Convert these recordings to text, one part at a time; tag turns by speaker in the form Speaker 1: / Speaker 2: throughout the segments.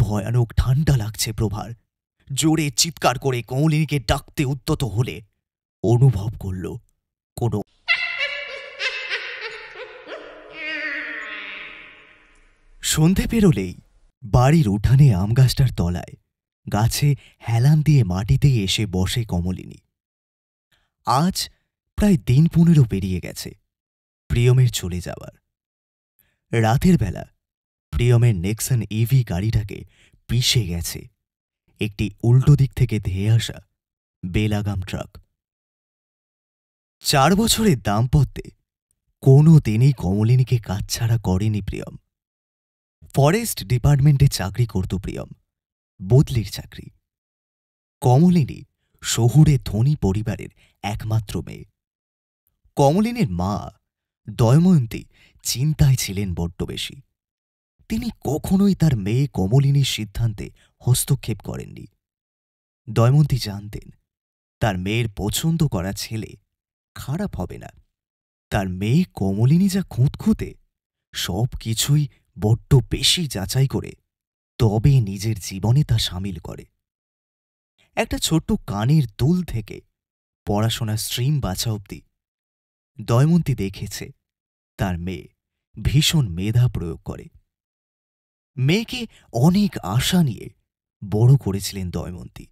Speaker 1: ভয়ানক ঠান্ডা লাগছে প্রভার। জোরে চিৎকার করে কমলিনীকে ডাকতে উদ্যত হলে অনুভব করল কোনো সন্ধে পেরোলেই বাড়ির উঠানে আমগাছটার তলায় গাছে হেলান দিয়ে মাটিতেই এসে বসে কমলিনী। আজ প্রায় দিন 15 পেরিয়ে গেছে প্রিয়মের চলে যাওয়ার। রাতের বেলা প্রিয়মের নেক্সন ইভি গাড়িটাকে পিষে গেছে একটি উল্টো দিক থেকে ধেয়ে আসা বেলাগাম ট্রাক। 4 বছরের দাম্পত্যে কোনো দিনই কমলিনীকে কাছছাড়া করেনি প্রিয়ম। ফরেস্ট ডিপার্টমেন্টে চাকরি করত প্রিয়ম, বদলির চাকরি। কমলিনী শহুরে ধনী পরিবারের একমাত্র মেয়ে। কমলিনীর মা দয়ময়ন্তী চিন্তায় ছিলেন বড্ড বেশি। তিনি কখনোই তার মেয়ে কমলিনীর সিদ্ধান্তে হস্তক্ষেপ করেননি। দয়মন্তী জানতেন তার মেয়ের পছন্দ করা ছেলে খারাপ হবে না। তার মেয়ে কমলিনী যা খুঁতখুঁতে, সব কিছুই বড্ড বেশি যাচাই করে তবে নিজের জীবনে তা সামিল করে। একটা ছোট্ট কানের দুল থেকে পড়াশোনার স্ট্রিম বাছা অবধি দয়মন্তী দেখেছে তার মেয়ে ভীষণ মেধা প্রয়োগ করে। মেয়েকে অনেক আশা নিয়ে বড় করেছিলেন দয়মন্তী।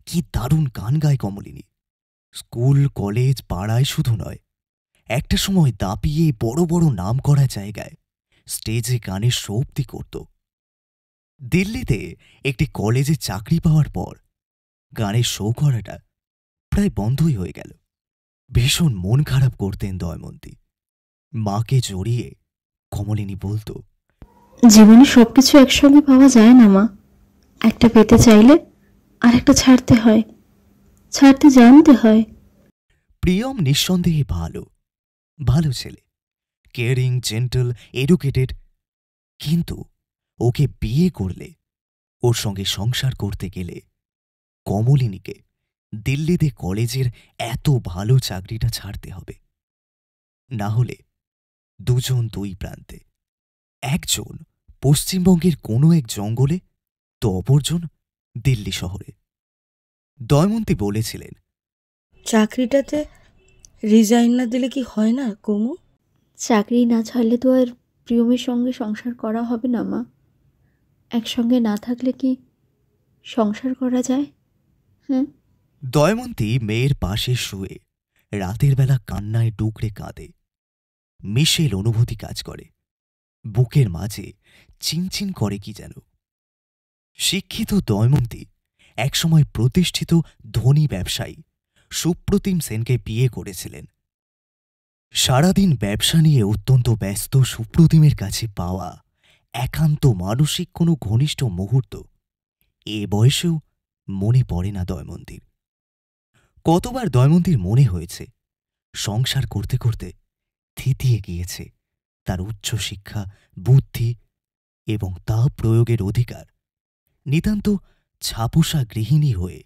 Speaker 1: কি দারুণ গান গায় কমলিনী! স্কুল কলেজ পাড়ায় শুধু নয়, একটা সময় দাপিয়ে বড় বড় নাম করা জায়গায় স্টেজে গানের শো অবধি করত। দিল্লিতে একটি কলেজে চাকরি পাওয়ার পর গানের শো করাটা প্রায় বন্ধই হয়ে গেল। ভীষণ মন খারাপ করতেন দয়মন্তী। মাকে জড়িয়ে কমলিনী বলতো,
Speaker 2: জীবনে সবকিছু একসঙ্গে পাওয়া যায় না মা। একটা পেতে চাইলে আর একটা ছাড়তে হয়, ছাড়তে জানতে হয়।
Speaker 1: প্রিয়ম নিঃসন্দেহে ভালো ভালো ছেলে, কেয়ারিং, জেন্টল, এডুকেটেড। কিন্তু ওকে বিয়ে করলে, ওর সঙ্গে সংসার করতে গেলে কমলিনীকে দিল্লিতে কলেজের এত ভালো চাকরিটা ছাড়তে হবে। না হলে দুজন দুই প্রান্তে, একজন পশ্চিমবঙ্গের কোনো এক জঙ্গলে, তো অপরজন দিল্লি শহরে। দয়মন্তী বলেছিলেন,
Speaker 3: চাকরিটাতে রিজাইন না দিলে কি হয় না কুমু?
Speaker 2: চাকরি না ছাড়লে তো আর প্রিয়মের সঙ্গে সংসার করা হবে না মা। একসঙ্গে না থাকলে কি সংসার করা যায়?
Speaker 1: দয়মন্তী মেয়ের পাশে শুয়ে রাতের বেলা কান্নায় ডুকরে কাঁদে। মিশেল অনুভূতি কাজ করে, বুকের মাঝে চিনচিন করে কি যেন। শিক্ষিত দয়মন্তী একসময় প্রতিষ্ঠিত ধনী ব্যবসায়ী সুপ্রতিম সেনকে বিয়ে করেছিলেন। সারাদিন ব্যবসা নিয়ে অত্যন্ত ব্যস্ত সুপ্রতিমের কাছে পাওয়া একান্ত মানসিক কোনো ঘনিষ্ঠ মুহূর্ত এ বয়সেও মনে পড়ে না দয়মন্তীর। কতবার দয়মন্তীর মনে হয়েছে সংসার করতে করতে থিতিয়ে গিয়েছে তার উচ্চশিক্ষা, বুদ্ধি এবং তা প্রয়োগের অধিকার। নিতান্ত ছাপোষা গৃহিণী হয়ে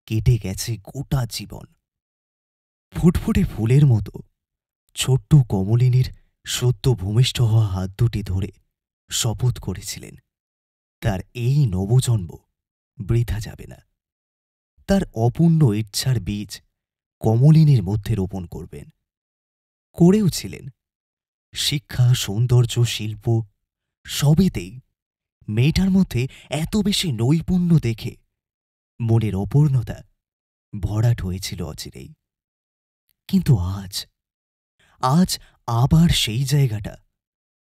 Speaker 1: কেটে গেছে গোটা জীবন। ফুটফুটে ফুলের মতো ছোট্ট কমলিনীর সদ্য ভূমিষ্ঠ হওয়া হাত দুটি ধরে শপথ করেছিলেন তার এই নবজন্ম বৃথা যাবে না। তার অপূর্ণ ইচ্ছার বীজ কমলিনীর মধ্যে রোপণ করবেন। করেও ছিলেন। শিক্ষা, সৌন্দর্য, শিল্প সবেতেই মেয়েটার মধ্যে এত বেশি নৈপুণ্য দেখে মনের অপূর্ণতা ভরাট হয়েছিল অচিরেই। কিন্তু আজ আজ আবার সেই জায়গাটা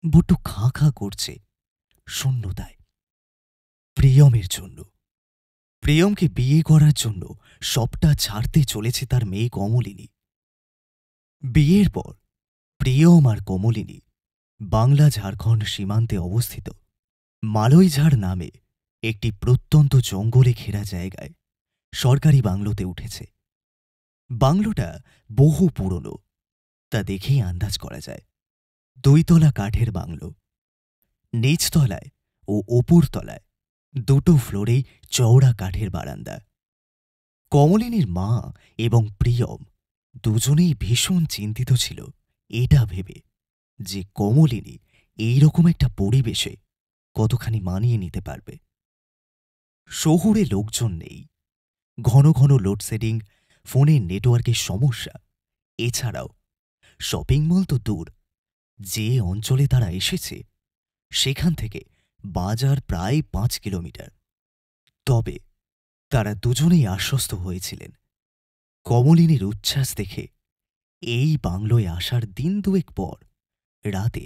Speaker 1: বড্ড খাঁ খাঁ করছে শূন্যতায়। প্রিয়মের জন্য, প্রিয়মকে বিয়ে করার জন্য সবটা ছাড়তে চলেছে তার মেয়ে কমলিনী। বিয়ের পর প্রিয়ম আর কমলিনী বাংলা ঝাড়খণ্ড সীমান্তে অবস্থিত মালইঝাড় নামে একটি প্রত্যন্ত জঙ্গলে ঘেরা জায়গায় সরকারি বাংলোতে উঠেছে। বাংলোটা বহু পুরনো, তা দেখেই আন্দাজ করা যায়। 2 তলা কাঠের বাংলো। নিচতলায় ও ওপরতলায় 2 ফ্লোরেই চওড়া কাঠের বারান্দা। কমলিনীর মা এবং প্রিয়ম দুজনেই ভীষণ চিন্তিত ছিল এটা ভেবে যে কমলিনী এইরকম একটা পরিবেশে কতখানি মানিয়ে নিতে পারবে। শহুরে লোকজন নেই, ঘন ঘন লোডশেডিং, ফোনের নেটওয়ার্কের সমস্যা, এছাড়াও শপিং মল তো দূর, যে অঞ্চলে তারা এসেছে সেখান থেকে বাজার প্রায় 5 কিলোমিটার। তবে তারা দুজনেই আশ্বস্ত হয়েছিলেন কমলিনীর উচ্ছ্বাস দেখে এই বাংলোয় আসার দিন দুয়েক পর রাতে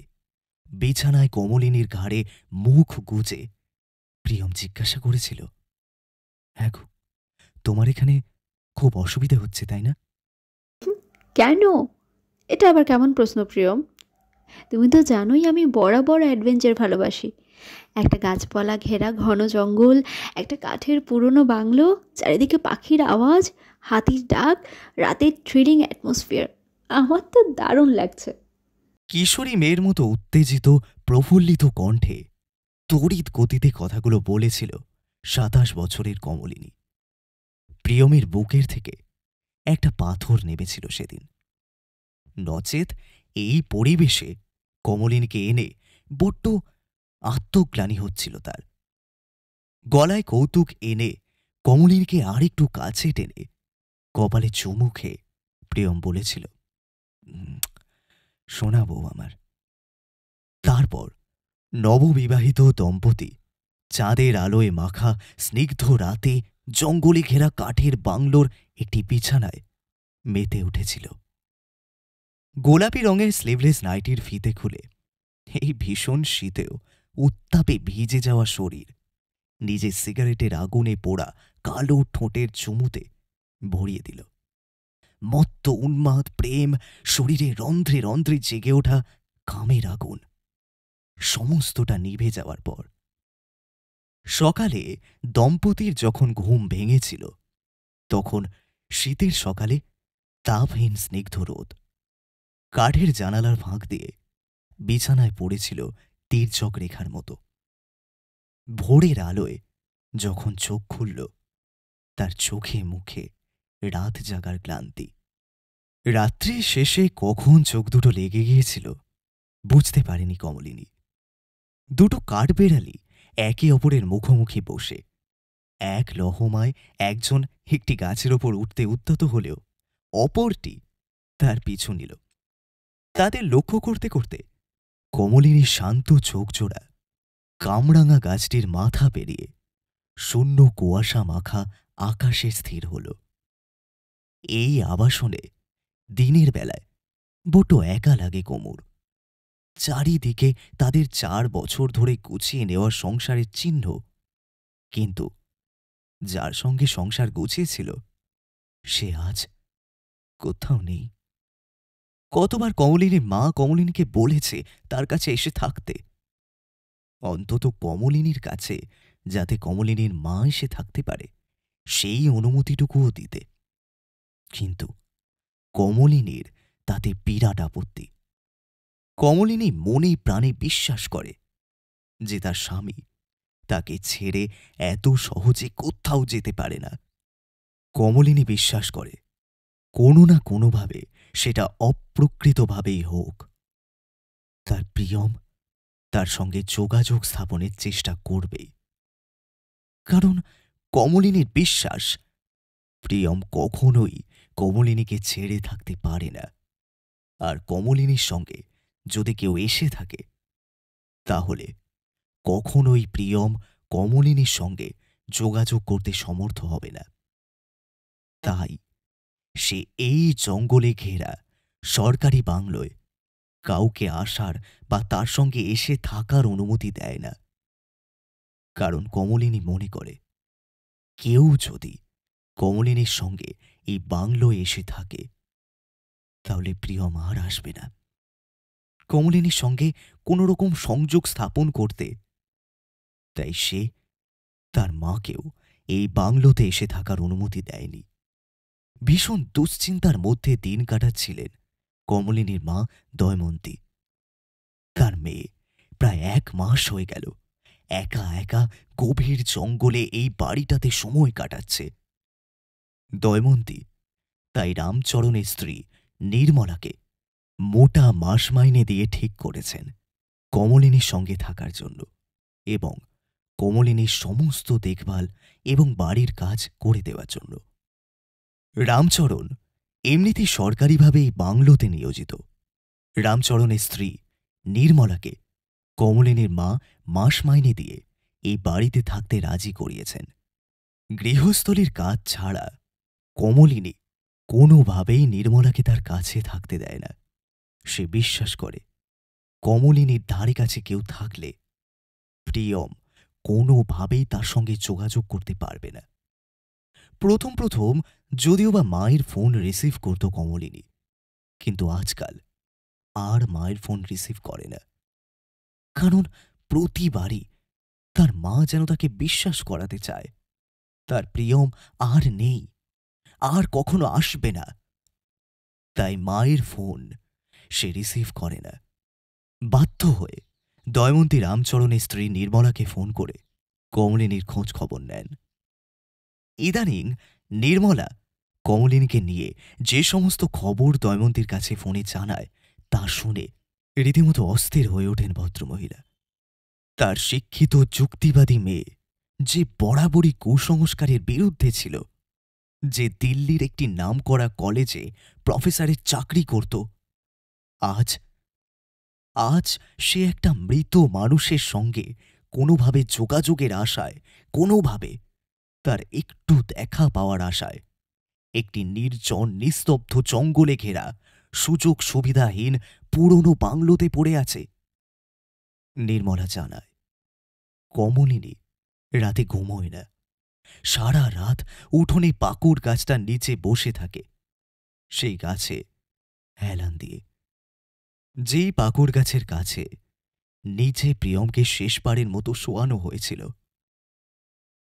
Speaker 1: বিছানায় কমলিনীর ঘাড়ে মুখ গুজে প্রিয়ম জিজ্ঞাসা করেছিল, হ্যাঁ গো, তোমার এখানে খুব অসুবিধে হচ্ছে তাই না?
Speaker 2: কেন? এটা আবার কেমন প্রশ্ন প্রিয়ম? তুমি তো জানোই আমি বরাবর অ্যাডভেঞ্চার ভালোবাসি। একটা গাছপালা ঘেরা ঘন জঙ্গল, একটা কাঠের পুরনো বাংলো, চারিদিকে পাখির আওয়াজ, হাতির ডাক, রাতের থ্রিলিং অ্যাটমসফিয়ার, আমার তো দারুণ লাগছে।
Speaker 1: কিশোরী মেয়ের মতো উত্তেজিত প্রফুল্লিত কণ্ঠে তড়িৎ গতিতে কথাগুলো বলেছিল 27 বছরের কমলিনী। প্রিয়মের বুকের থেকে একটা পাথর নেমেছিল সেদিন। নচেত এই পরিবেশে কমলিনীকে এনে বড্ড আত্মগ্লানি হচ্ছিল তার। গলায় কৌতুক এনে কমলিনীকে আরেকটু কাছে টেনে কপালে চুমু খেয়ে প্রিয়ম বলেছিল, শোনা বউ আমার। তারপর নববিবাহিত দম্পতি চাঁদের আলোয় মাখা স্নিগ্ধ রাতে জঙ্গলে ঘেরা কাঠের বাংলোর একটি বিছানায় মেতে উঠেছিল। গোলাপি রঙের স্লিভলেস নাইটির ফিতে খুলে এই ভীষণ শীতেও উত্তাপে ভিজে যাওয়া শরীর নিজের সিগারেটের আগুনে পোড়া কালো ঠোঁটের চুমুতে ভরিয়ে দিল। মত্ত উন্মাদ প্রেম, শরীরে রন্ধ্রে রন্ধ্রে জেগে ওঠা কামের আগুন, সমস্তটা নিভে যাওয়ার পর সকালে দম্পতির যখন ঘুম ভেঙেছিল তখন শীতের সকালে তাপহীন স্নিগ্ধ রোদ। কাঠের জানালার ফাঁক দিয়ে বিছানায় পড়েছিল তীর্যক রেখার মতো। ভোরের আলোয় যখন চোখ খুলল তার চোখে মুখে রাত জাগার ক্লান্তি। রাত্রি শেষে কখন চোখ দুটো লেগে গিয়েছিল বুঝতে পারেনি কমলিনী। দুটো কাঠবেড়ালি একে অপরের মুখোমুখি বসে এক লহমায় একজন একটি গাছের ওপর উঠতে উদ্যত হলেও অপরটি তার পিছু নিল। তাদের লক্ষ্য করতে করতে কমলিনীর শান্ত চোখজোড়া কামরাঙা গাছটির মাথা পেরিয়ে শূন্য কুয়াশা মাখা আকাশে স্থির হল। এই আবাসনে দিনের বেলায় বড় একা লাগে কোমর। চারিদিকে তাদের 4 বছর ধরে গুছিয়ে নেওয়া সংসারের চিহ্ন, কিন্তু যার সঙ্গে সংসার গুছিয়েছিল সে আজ কোথাও নেই। কতবার কমলিনীর মা কমলিনীকে বলেছে তার কাছে এসে থাকতে, অন্তত কমলিনীর কাছে, যাতে কমলিনীর মা এসে থাকতে পারে সেই অনুমতিটুকুও দিতে। কিন্তু কমলিনীর তাতে বিরাট আপত্তি। কমলিনী মনে প্রাণে বিশ্বাস করে যে তার স্বামী তাকে ছেড়ে এত সহজে কোথাও যেতে পারে না। কমলিনী বিশ্বাস করে কোনো না কোনোভাবে, সেটা অপ্রকৃতভাবেই হোক, তার প্রিয়ম তার সঙ্গে যোগাযোগ স্থাপনের চেষ্টা করবেই। কারণ কমলিনীর বিশ্বাস প্রিয়ম কখনোই কমলিনীকে ছেড়ে থাকতে পারে না। আর কমলিনীর সঙ্গে যদি কেউ এসে থাকে তাহলে কখনোই প্রিয়ম কমলিনীর সঙ্গে যোগাযোগ করতে সমর্থ হবে না। তাই সে এই জঙ্গলে ঘেরা সরকারি বাংলোয় কাউকে আসার বা তার সঙ্গে এসে থাকার অনুমতি দেয় না। কারণ কমলিনী মনে করে কেউ যদি কমলিনীর সঙ্গে এই বাংলোয় এসে থাকে তাহলে প্রিয়ম আর আসবে না। কমলিনীর সঙ্গে কোনো রকম সংযোগ স্থাপন করতে তাই সে তার মাকেও এই বাংলোতে এসে থাকার অনুমতি দেয়নি। ভীষণ দুশ্চিন্তার মধ্যে দিন কাটাচ্ছিলেন কমলিনীর মা দয়মন্তী। তার মেয়ে প্রায় 1 মাস হয়ে গেল একা একা গভীর জঙ্গলে এই বাড়িটাতে সময় কাটাচ্ছে। দয়মন্তী তাই রামচরণের স্ত্রী নির্মলাকে মোটা মাস মাইনে দিয়ে ঠিক করেছেন কমলিনীর সঙ্গে থাকার জন্য এবং কমলিনীর সমস্ত দেখভাল এবং বাড়ির কাজ করে দেওয়ার জন্য। রামচরণ এমনিতেই সরকারিভাবে এই বাংলোতে নিয়োজিত। রামচরণের স্ত্রী নির্মলাকে কমলিনীর মা মাস মাইনে দিয়ে এই বাড়িতে থাকতে রাজি করিয়েছেন। গৃহস্থলীর কাজ ছাড়া কমলিনী কোনোভাবেই নির্মলাকে তার কাছে থাকতে দেয় না। সে বিশ্বাস করে কমলিনীর ধারে কাছে কেউ থাকলে প্রিয়ম কোনোভাবেই তার সঙ্গে যোগাযোগ করতে পারবে না। প্রথম প্রথম যদিও বা মায়ের ফোন রিসিভ করত কমলিনী, কিন্তু আজকাল আর মায়ের ফোন রিসিভ করে না। কারণ প্রতিবারই তার মা যেন তাকে বিশ্বাস করাতে চায় তার প্রিয়ম আর নেই, আর কখনো আসবে না। তাই মায়ের ফোন সে রিসিভ করে না। বাধ্য হয়ে দয়মন্তী রামচরণের স্ত্রী নির্মলাকে ফোন করে কমলিনীর খোঁজ খবর নেন। ইদানিং নির্মলা কমলিনীকে নিয়ে যে সমস্ত খবর দয়মন্তীর কাছে ফোনে জানায় তা শুনে রীতিমতো অস্থির হয়ে ওঠেন ভদ্রমহিলা। তার শিক্ষিত যুক্তিবাদী মেয়ে যে বরাবরই কুসংস্কারের বিরুদ্ধে ছিল, যে দিল্লির একটি নামকরা কলেজে প্রফেসরের চাকরি করত, আজ আজ সে একটা মৃত মানুষের সঙ্গে কোনোভাবে যোগাযোগের আশায়, কোনোভাবে তার একটু দেখা পাওয়ার আশায় একটি নির্জন নিস্তব্ধ জঙ্গলে ঘেরা সুযোগ সুবিধাহীন পুরনো বাংলোতে পড়ে আছে। নির্মলা জানায় কমলিনী রাতে ঘুমোয় না, সারা রাত উঠোনে পাকুড় গাছটার নিচে বসে থাকে। সেই গাছে হেলান দিয়ে, যেই পাকুড় গাছের কাছে নিচে প্রিয়মকে শেষবারের মতো শোয়ানো হয়েছিল।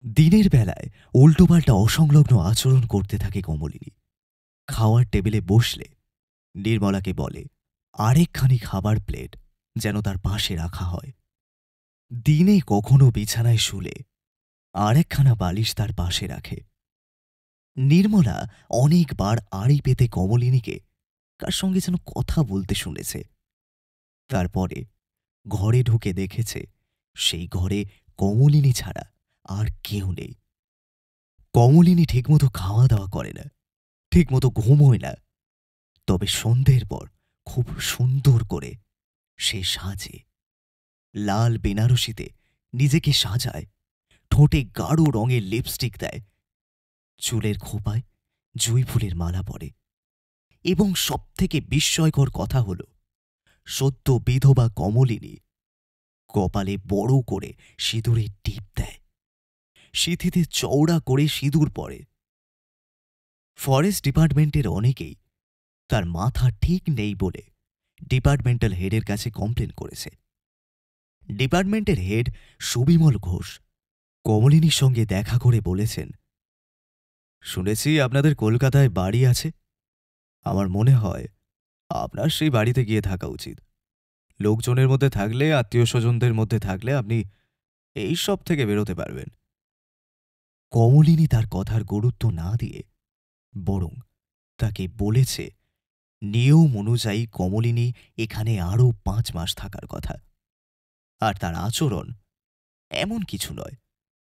Speaker 1: দিনের বেলায় উল্টোপাল্টা অসংলগ্ন আচরণ করতে থাকে কমলিনী। খাওয়ার টেবিলে বসলে নির্মলাকে বলে আরেকখানি খাবার প্লেট যেন তার পাশে রাখা হয়। দিনে কখনো বিছানায় শুলে আরেকখানা বালিশ তার পাশে রাখে। নির্মলা অনেকবার আড়ি পেতে কমলিনীকে কার সঙ্গে যেন কথা বলতে শুনেছে। তারপরে ঘরে ঢুকে দেখেছে সেই ঘরে কমলিনী ছাড়া আর কেউ নেই। কমলিনী ঠিকমতো খাওয়া দাওয়া করে না, ঠিকমতো ঘুমোয় না, তবে সন্ধ্যের পর খুব সুন্দর করে সে সাজে। লাল বেনারসিতে নিজেকে সাজায়, ঠোঁটে গাঢ় রঙের লিপস্টিক দেয়, চুলের খোপায় জুঁই ফুলের মালা পরে, এবং সবথেকে বিস্ময়কর কথা হল সদ্য বিধবা কমলিনী কপালে বড় করে সিঁদুরের টিপ দেয়, সিঁথিতে চওড়া করে সিঁদুর পরে। ফরেস্ট ডিপার্টমেন্টের অনেকেই তার মাথা ঠিক নেই বলে ডিপার্টমেন্টাল হেডের কাছে কমপ্লেন করেছে। ডিপার্টমেন্টের হেড সুবিমল ঘোষ কমলিনীর সঙ্গে দেখা করে বলেছেন, শুনেছি আপনাদের কলকাতায় বাড়ি আছে। আমার মনে হয় আপনার সেই বাড়িতে গিয়ে থাকা উচিত। লোকজনের মধ্যে থাকলে, আত্মীয় স্বজনদের মধ্যে থাকলে আপনি এই সব থেকে বেরোতে পারবেন। কমলিনী তার কথার গুরুত্ব না দিয়ে বরং তাকে বলেছে নিয়ম অনুযায়ী কমলিনী এখানে আরও 5 মাস থাকার কথা, আর তার আচরণ এমন কিছু নয়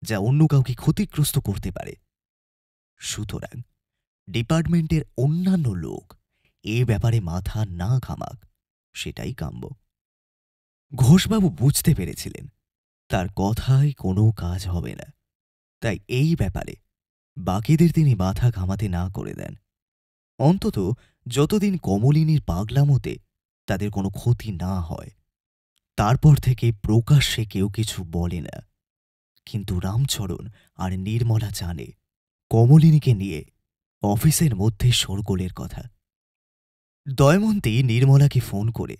Speaker 1: যা অন্য কাউকে ক্ষতিগ্রস্ত করতে পারে। সুতরাং ডিপার্টমেন্টের অন্যান্য লোক এ ব্যাপারে মাথা না ঘামাক, সেটাই কাম্য। ঘোষবাবু বুঝতে পেরেছিলেন তার কথায় কোনো কাজ হবে না, তাই এই ব্যাপারে বাকিদের তিনি মাথা ঘামাতে না করে দেন। অন্তত যতদিন কমলিনীর পাগলামোতে তাদের কোনো ক্ষতি না হয়। তারপর থেকে প্রকাশ্যে কেউ কিছু বলে না, কিন্তু রামচরণ আর নির্মলা জানে কমলিনীকে নিয়ে অফিসের মধ্যে শোরগোলের কথা। দয়মন্তী নির্মলাকে ফোন করে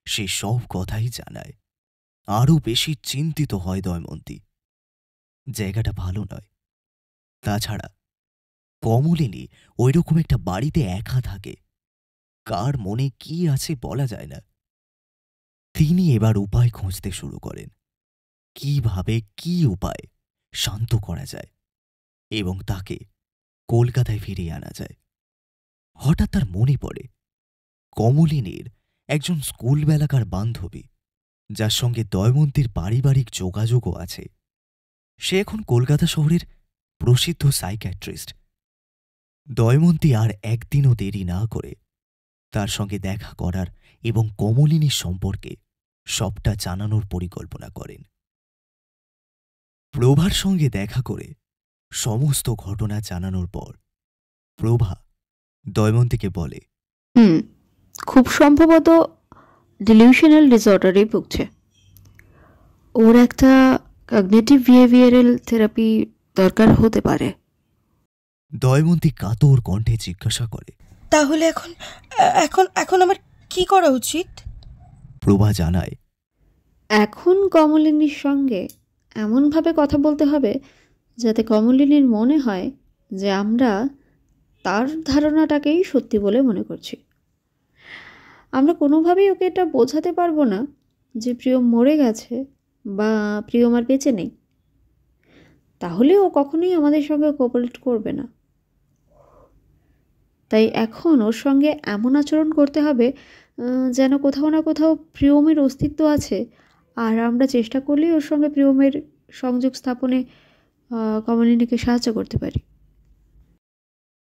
Speaker 1: সে সব কথাই জানায়। আরও বেশি চিন্তিত হয় দয়মন্তী। জায়গাটা ভালো নয়। তাছাড়া কমলিনী ওইরকম একটা বাড়িতে একা থাকে, কার মনে কি আছে বলা যায় না। তিনি এবার উপায় খুঁজতে শুরু করেন, কিভাবে কি উপায় শান্ত করা যায় এবং তাকে কলকাতায় ফিরিয়ে আনা যায়। হঠাৎ তার মনে পড়ে কমলিনীর একজন স্কুলবেলাকার বান্ধবী যার সঙ্গে দয়মন্তীর পারিবারিক যোগাযোগও আছে। সে এখন কলকাতা শহরের প্রসিদ্ধ সাইকিয়াট্রিস্ট। দয়মন্তী আর একদিনও দেরি না করে তার সঙ্গে দেখা করার এবং কমলিনীর সম্পর্কে সবটা জানানোর পরিকল্পনা করেন। প্রভার সঙ্গে দেখা করে সমস্ত ঘটনা জানানোর পর প্রভা দয়মন্তীকে বলে,
Speaker 2: খুব সম্ভবত ডিলিউশনাল ডিসঅর্ডারে ভুগছে। ওর একটা কগনিটিভ বিহেভিয়ারাল থেরাপি দরকার হতে পারে।
Speaker 1: দয়মন্তী কাতর কণ্ঠে জিজ্ঞাসা করে,
Speaker 3: তাহলে এখন এখন এখন আমার কি করা উচিত?
Speaker 1: প্রভা জানায়,
Speaker 2: এখন কমলিনীর সঙ্গে এমনভাবে কথা বলতে হবে যাতে কমলিনীর মনে হয় যে আমরা তার ধারণাটাকেই সত্যি বলে মনে করছি। আমরা কোনোভাবেই ওকে এটা বোঝাতে পারবো না যে প্রিয়ম মরে গেছে বা প্রিয়ম আর বেঁচে নেই। তাহলে ও কখনোই আমাদের সঙ্গে কোঅপারেট করবে না। তাই এখন ওর সঙ্গে এমন আচরণ করতে হবে যেন কোথাও না কোথাও প্রিয়মের অস্তিত্ব আছে, আর আমরা চেষ্টা করলেই ওর সঙ্গে প্রিয়মের সংযোগ স্থাপনে কমলিনীকে সাহায্য করতে পারি।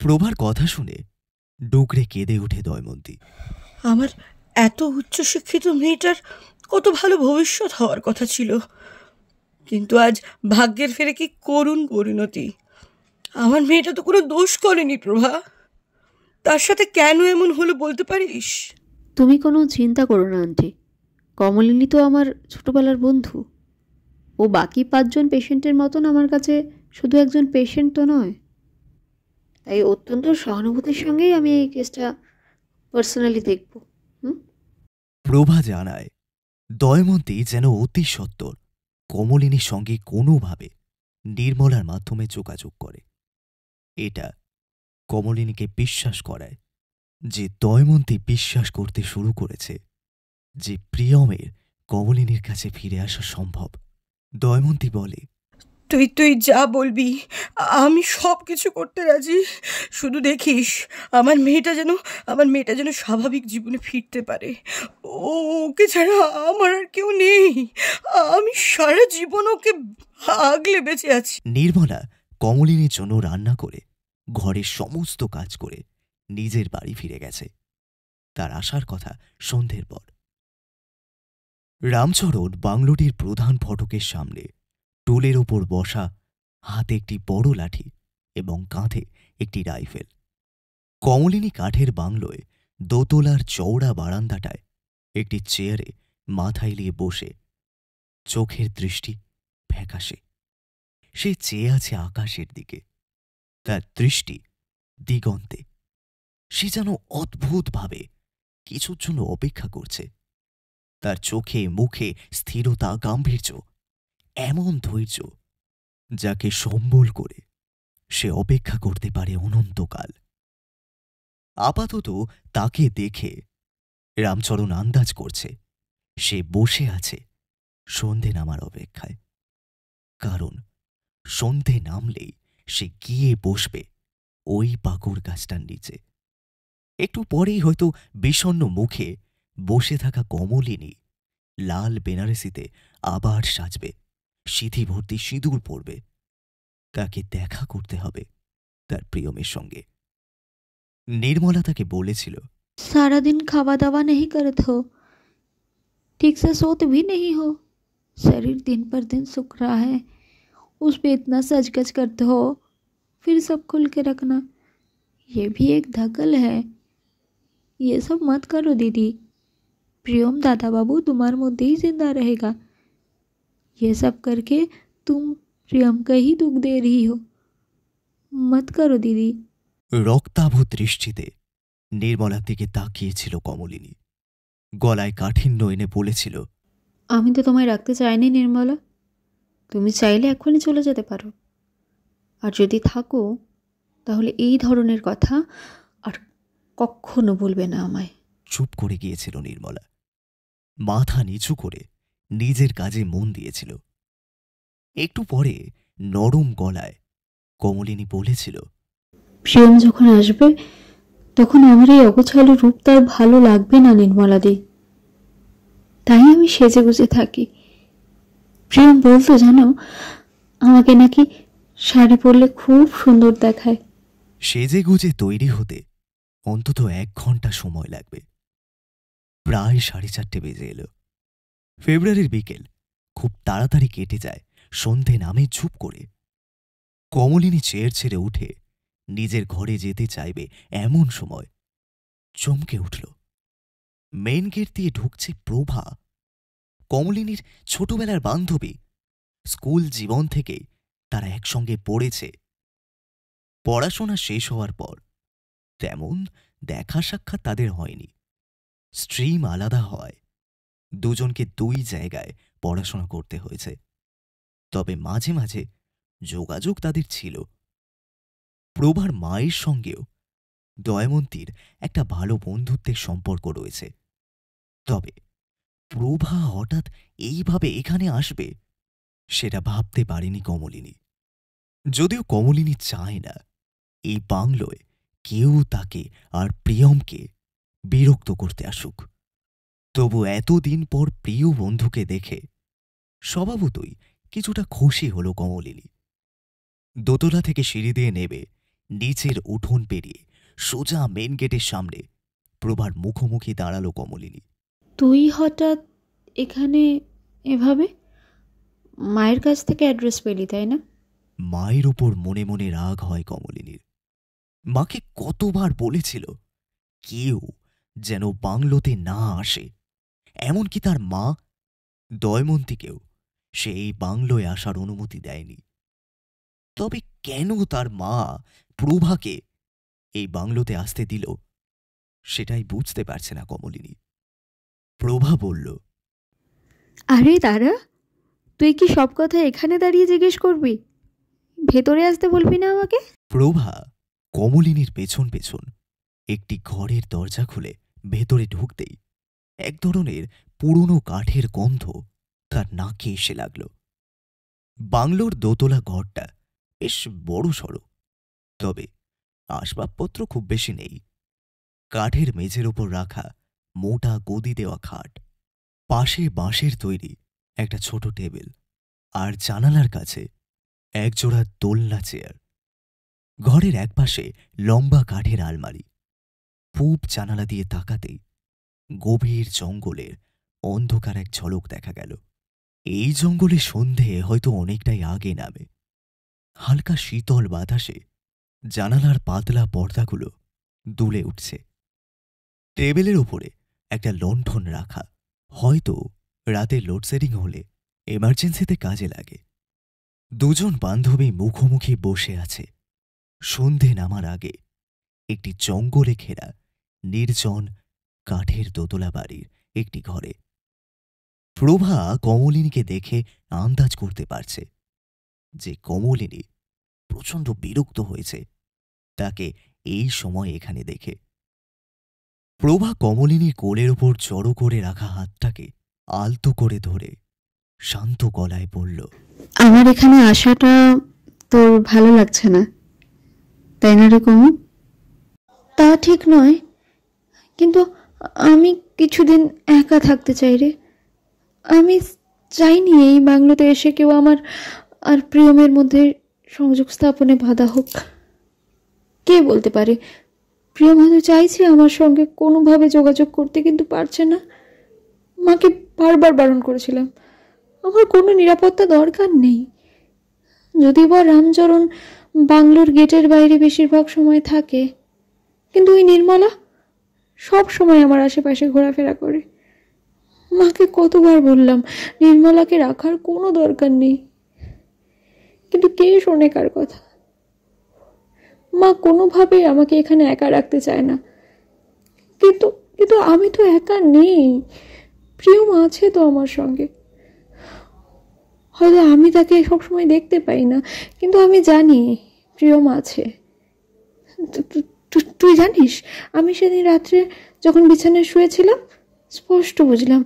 Speaker 1: প্রভার কথা শুনে ডুকরে কেঁদে ওঠে দয়মন্তী।
Speaker 3: আমার এত উচ্চশিক্ষিত মেয়েটার কত ভালো ভবিষ্যৎ হওয়ার কথা ছিল, কিন্তু আজ ভাগ্যের ফেরে কি করুণ পরিণতি। আমার মেয়েটা তো কোনো দোষ করেনি প্রভা, তার সাথে কেন এমন হলো বলতে পারিস?
Speaker 2: তুমি কোনো চিন্তা করো না আন্টি, কমলিনী তো আমার ছোটবেলার বন্ধু। ও বাকি 5 জন পেশেন্টের মতন আমার কাছে শুধু একজন পেশেন্ট তো নয়। তাই অত্যন্ত সহানুভূতির সঙ্গেই আমি এই কেসটা পার্সোনালি দেখব।
Speaker 1: প্রভা জানায়, দয়মন্তী যেন অতি সত্বর কমলিনীর সঙ্গে কোনোভাবে নির্মলার মাধ্যমে যোগাযোগ করে। এটা কমলিনীকে বিশ্বাস করায় যে দয়মন্তী বিশ্বাস করতে শুরু করেছে যে প্রিয়মের কমলিনীর কাছে ফিরে আসা সম্ভব। দয়মন্তী বলে,
Speaker 3: তুই যা বলবি আমি সব কিছু করতে রাজি, শুধু দেখিস আমার মেয়েটা যেন স্বাভাবিক জীবনে ফিরতে পারে। ওকে ছাড়া আমার আর কেউ নেই, আমি সারা জীবন ওকে আগলে বেঁচে আছি।
Speaker 1: নির্মলা কমলিনীর জন্য রান্না করে ঘরের সমস্ত কাজ করে নিজের বাড়ি ফিরে গেছে। তার আসার কথা সন্ধ্যের পর। রামচরণ বাংলোটির প্রধান ফটকের সামনে টুলের ওপর বসা, হাতে একটি বড় লাঠি এবং কাঁধে একটি রাইফেল। কমলিনী কাঠের বাংলোয় দোতলার চওড়া বারান্দাটায় একটি চেয়ারে মাথা এলিয়ে বসে, চোখের দৃষ্টি ফ্যাকাশে। সে চেয়ে আছে আকাশের দিকে, তার দৃষ্টি দিগন্তে। সে যেন অদ্ভুতভাবে কিছুর জন্য অপেক্ষা করছে। তার চোখে মুখে স্থিরতা, গাম্ভীর্য, এমন ধৈর্য যাকে সম্বল করে সে অপেক্ষা করতে পারে অনন্তকাল। আপাতত তাকে দেখে রামচরণ আন্দাজ করছে সে বসে আছে সন্ধে নামার অপেক্ষায়। কারণ সন্ধে নামলেই সে গিয়ে বসবে ওই পাকুড় গাছটার নিচে। একটু পরেই হয়তো বিষণ্ণ মুখে বসে থাকা কমলিনী লাল বেনারসিতে আবার সাজবে, সিঁথি ভর্তি সিঁদুর পরবে। তাকে দেখা করতে হবে তার প্রিয়মের সঙ্গে। নির্মলা তাকে বলেছিল,
Speaker 2: सारा दिन खावा दावा नहीं करते हो, ठीक से सोते भी नहीं हो, शरीर दिन पर दिन सूख रहा है, उस पे इतना सजगज करते हो, फिर सब खुल के रखना, ये भी एक धकल है। ये सब मत करो दीदी, प्रियम दादा बाबू तुम्हारे मध्य ही जिंदा रहेगा। ये सब करके तुम प्रियम का ही दुख दे रही हो, मत करो दीदी।
Speaker 1: রক্তাভ দৃষ্টিতে নির্মলার দিকে তাকিয়েছিল কমলিনী। গলায় কাঠিন্য এনে বলেছিল,
Speaker 2: আমি তো তোমায় রাখতে চাইনি নির্মলা, তুমি চাইলে এখনই চলে যেতে পারো। আর যদি থাকো তাহলে এই ধরনের কথা আর কখনো বলবে না আমায়।
Speaker 1: চুপ করে গিয়েছিল নির্মলা। মাথা নিচু করে নিজের কাজে মন দিয়েছিল। একটু পরে নরম গলায় কমলিনী বলেছিল,
Speaker 2: প্রিয়ম যখন আসবে তখন আমার এই অগোছালো রূপ তার ভালো লাগবে না নির্মলাদি। তাই আমি সেজে গুজে থাকি। প্রিয়ম বলতো জানো, আমাকে নাকি শাড়ি পরলে খুব সুন্দর দেখায়।
Speaker 1: সেজে গুজে তৈরি হতে অন্তত 1 ঘন্টা সময় লাগবে। প্রায় 4:30 বেজে এলো। ফেব্রুয়ারির বিকেল খুব তাড়াতাড়ি কেটে যায় সন্ধে নামে ঝুপ করে। কমলিনী চেয়ার ছেড়ে উঠে নিজের ঘরে যেতে চাইবে এমন সময় চমকে উঠল। মেন গেট দিয়ে ঢুকছে প্রভা, কমলিনীর ছোটবেলার বান্ধবী। স্কুল জীবন থেকে তারা একসঙ্গে পড়েছে। পড়াশোনা শেষ হওয়ার পর তেমন দেখা সাক্ষাৎ তাদের হয়নি। স্ট্রিম আলাদা হয়, দুজনকে 2 জায়গায় পড়াশোনা করতে হয়েছে। তবে মাঝে মাঝে যোগাযোগ তাদের ছিল। প্রভার মায়ের সঙ্গেও দয়মন্তীর একটা ভালো বন্ধুত্বের সম্পর্ক রয়েছে। তবে প্রভা হঠাৎ এইভাবে এখানে আসবে সেটা ভাবতে পারেনি কমলিনী। যদিও কমলিনী চায় না এই বাংলোয় কেউ তাকে আর প্রিয়মকে বিরক্ত করতে আসুক, তবু এতদিন পর প্রিয় বন্ধুকে দেখে স্বভাবতই কিছুটা খুশি হল কমলিনী। দোতলা থেকে সিঁড়ি দিয়ে নেবে নিচের উঠোন পেরিয়ে সোজা মেন গেটের সামনে প্রভার মুখোমুখি দাঁড়ালো কমলিনী।
Speaker 2: তুই হঠাৎ এখানে এভাবে? মায়ের কাছ থেকে অ্যাড্রেস পেলি তাই না?
Speaker 1: মায়ের ওপর মনে মনে রাগ হয় কমলিনীর। মাকে কতবার বলেছিল কেউ যেন বাংলোতে না আসে। এমনকি তার মা দয়মন্তীকেও সে এই বাংলোয় আসার অনুমতি দেয়নি। তবে কেন তার মা প্রভাকে এই বাংলোতে আসতে দিল সেটাই বুঝতে পারছে না কমলিনী। প্রভা বলল,
Speaker 2: আরে দাঁড়া, তুই কি সব কথা এখানে দাঁড়িয়ে জিজ্ঞেস করবি? ভেতরে আসতে বলবি না আমাকে?
Speaker 1: প্রভা কমলিনীর পেছন পেছন একটি ঘরের দরজা খুলে ভেতরে ঢুকতেই এক ধরনের পুরনো কাঠের গন্ধ তার নাকে এসে লাগল। বাংলোর দোতলা ঘরটা বেশ বড়সড়, তবে আসবাবপত্র খুব বেশি নেই। কাঠের মেঝের ওপর রাখা মোটা গদি দেওয়া খাট, পাশে বাঁশের তৈরি একটা ছোট টেবিল, আর জানালার কাছে একজোড়া দোলনা চেয়ার। ঘরের একপাশে লম্বা কাঠের আলমারি। পূব জানালা দিয়ে তাকাতেই গভীর জঙ্গলের অন্ধকার এক ঝলক দেখা গেল। এই জঙ্গলে সন্ধে হয়তো অনেকটাই আগে নামে। হালকা শীতল বাতাসে জানালার পাতলা পর্দাগুলো দুলে উঠছে। টেবিলের উপরে একটা লণ্ঠন রাখা, হয়তো রাতে লোডশেডিং হলে এমার্জেন্সিতে কাজে লাগে। দুজন বান্ধবী মুখোমুখি বসে আছে সন্ধে নামার আগে একটি জঙ্গলে ঘেরা নির্জন কাঠের দোতলা বাড়ির একটি ঘরে। প্রভা কমলিনীকে দেখে আন্দাজ করতে পারছে যে কমলিনী প্রচণ্ড বিরক্ত হয়েছে তাকে এই সময় এখানে দেখে। প্রভা কমলিনীর কোলের ওপর জড়ো করে রাখা হাতটাকে আলতো করে ধরে শান্ত গলায় বলল,
Speaker 2: আমার এখানে আসাটা তোর ভালো লাগছে না তাই না রে কমু? তা ঠিক নয়, কিন্তু আমি কিছুদিন একা থাকতে চাই রে। আমি চাইনি এই বাংলোতে এসে কেউ আমার আর প্রিয়মের মধ্যে সংযোগ স্থাপনে বাধা হোক। কে বলতে পারে, প্রিয়ম হয়তো চাইছে আমার সঙ্গে কোনোভাবে যোগাযোগ করতে, কিন্তু পারছে না। মাকে বারবার বারণ করেছিলাম, আমার কোনো নিরাপত্তা দরকার নেই। যদি বা রামচরণ বাংলোর গেটের বাইরে বেশিরভাগ সময় থাকে, কিন্তু ওই নির্মলা সব সময় আমার আশেপাশে ঘোরাফেরা করে। মাকে কতবার বললাম নির্মলাকে রাখার কোনো দরকার নেই, কিন্তু কে শোনে কার কথা? মা কোনোভাবেই আমাকে এখানে একা রাখতে চায় না। কিন্তু কিন্তু আমি তো একা নেই, প্রিয়ম আছে তো আমার সঙ্গে। হয়তো আমি তাকে সবসময় দেখতে পাই না, কিন্তু আমি জানি প্রিয়ম আছে। তুই জানিস, আমি সেদিন রাত্রে যখন বিছানায় শুয়েছিলাম স্পষ্ট বুঝলাম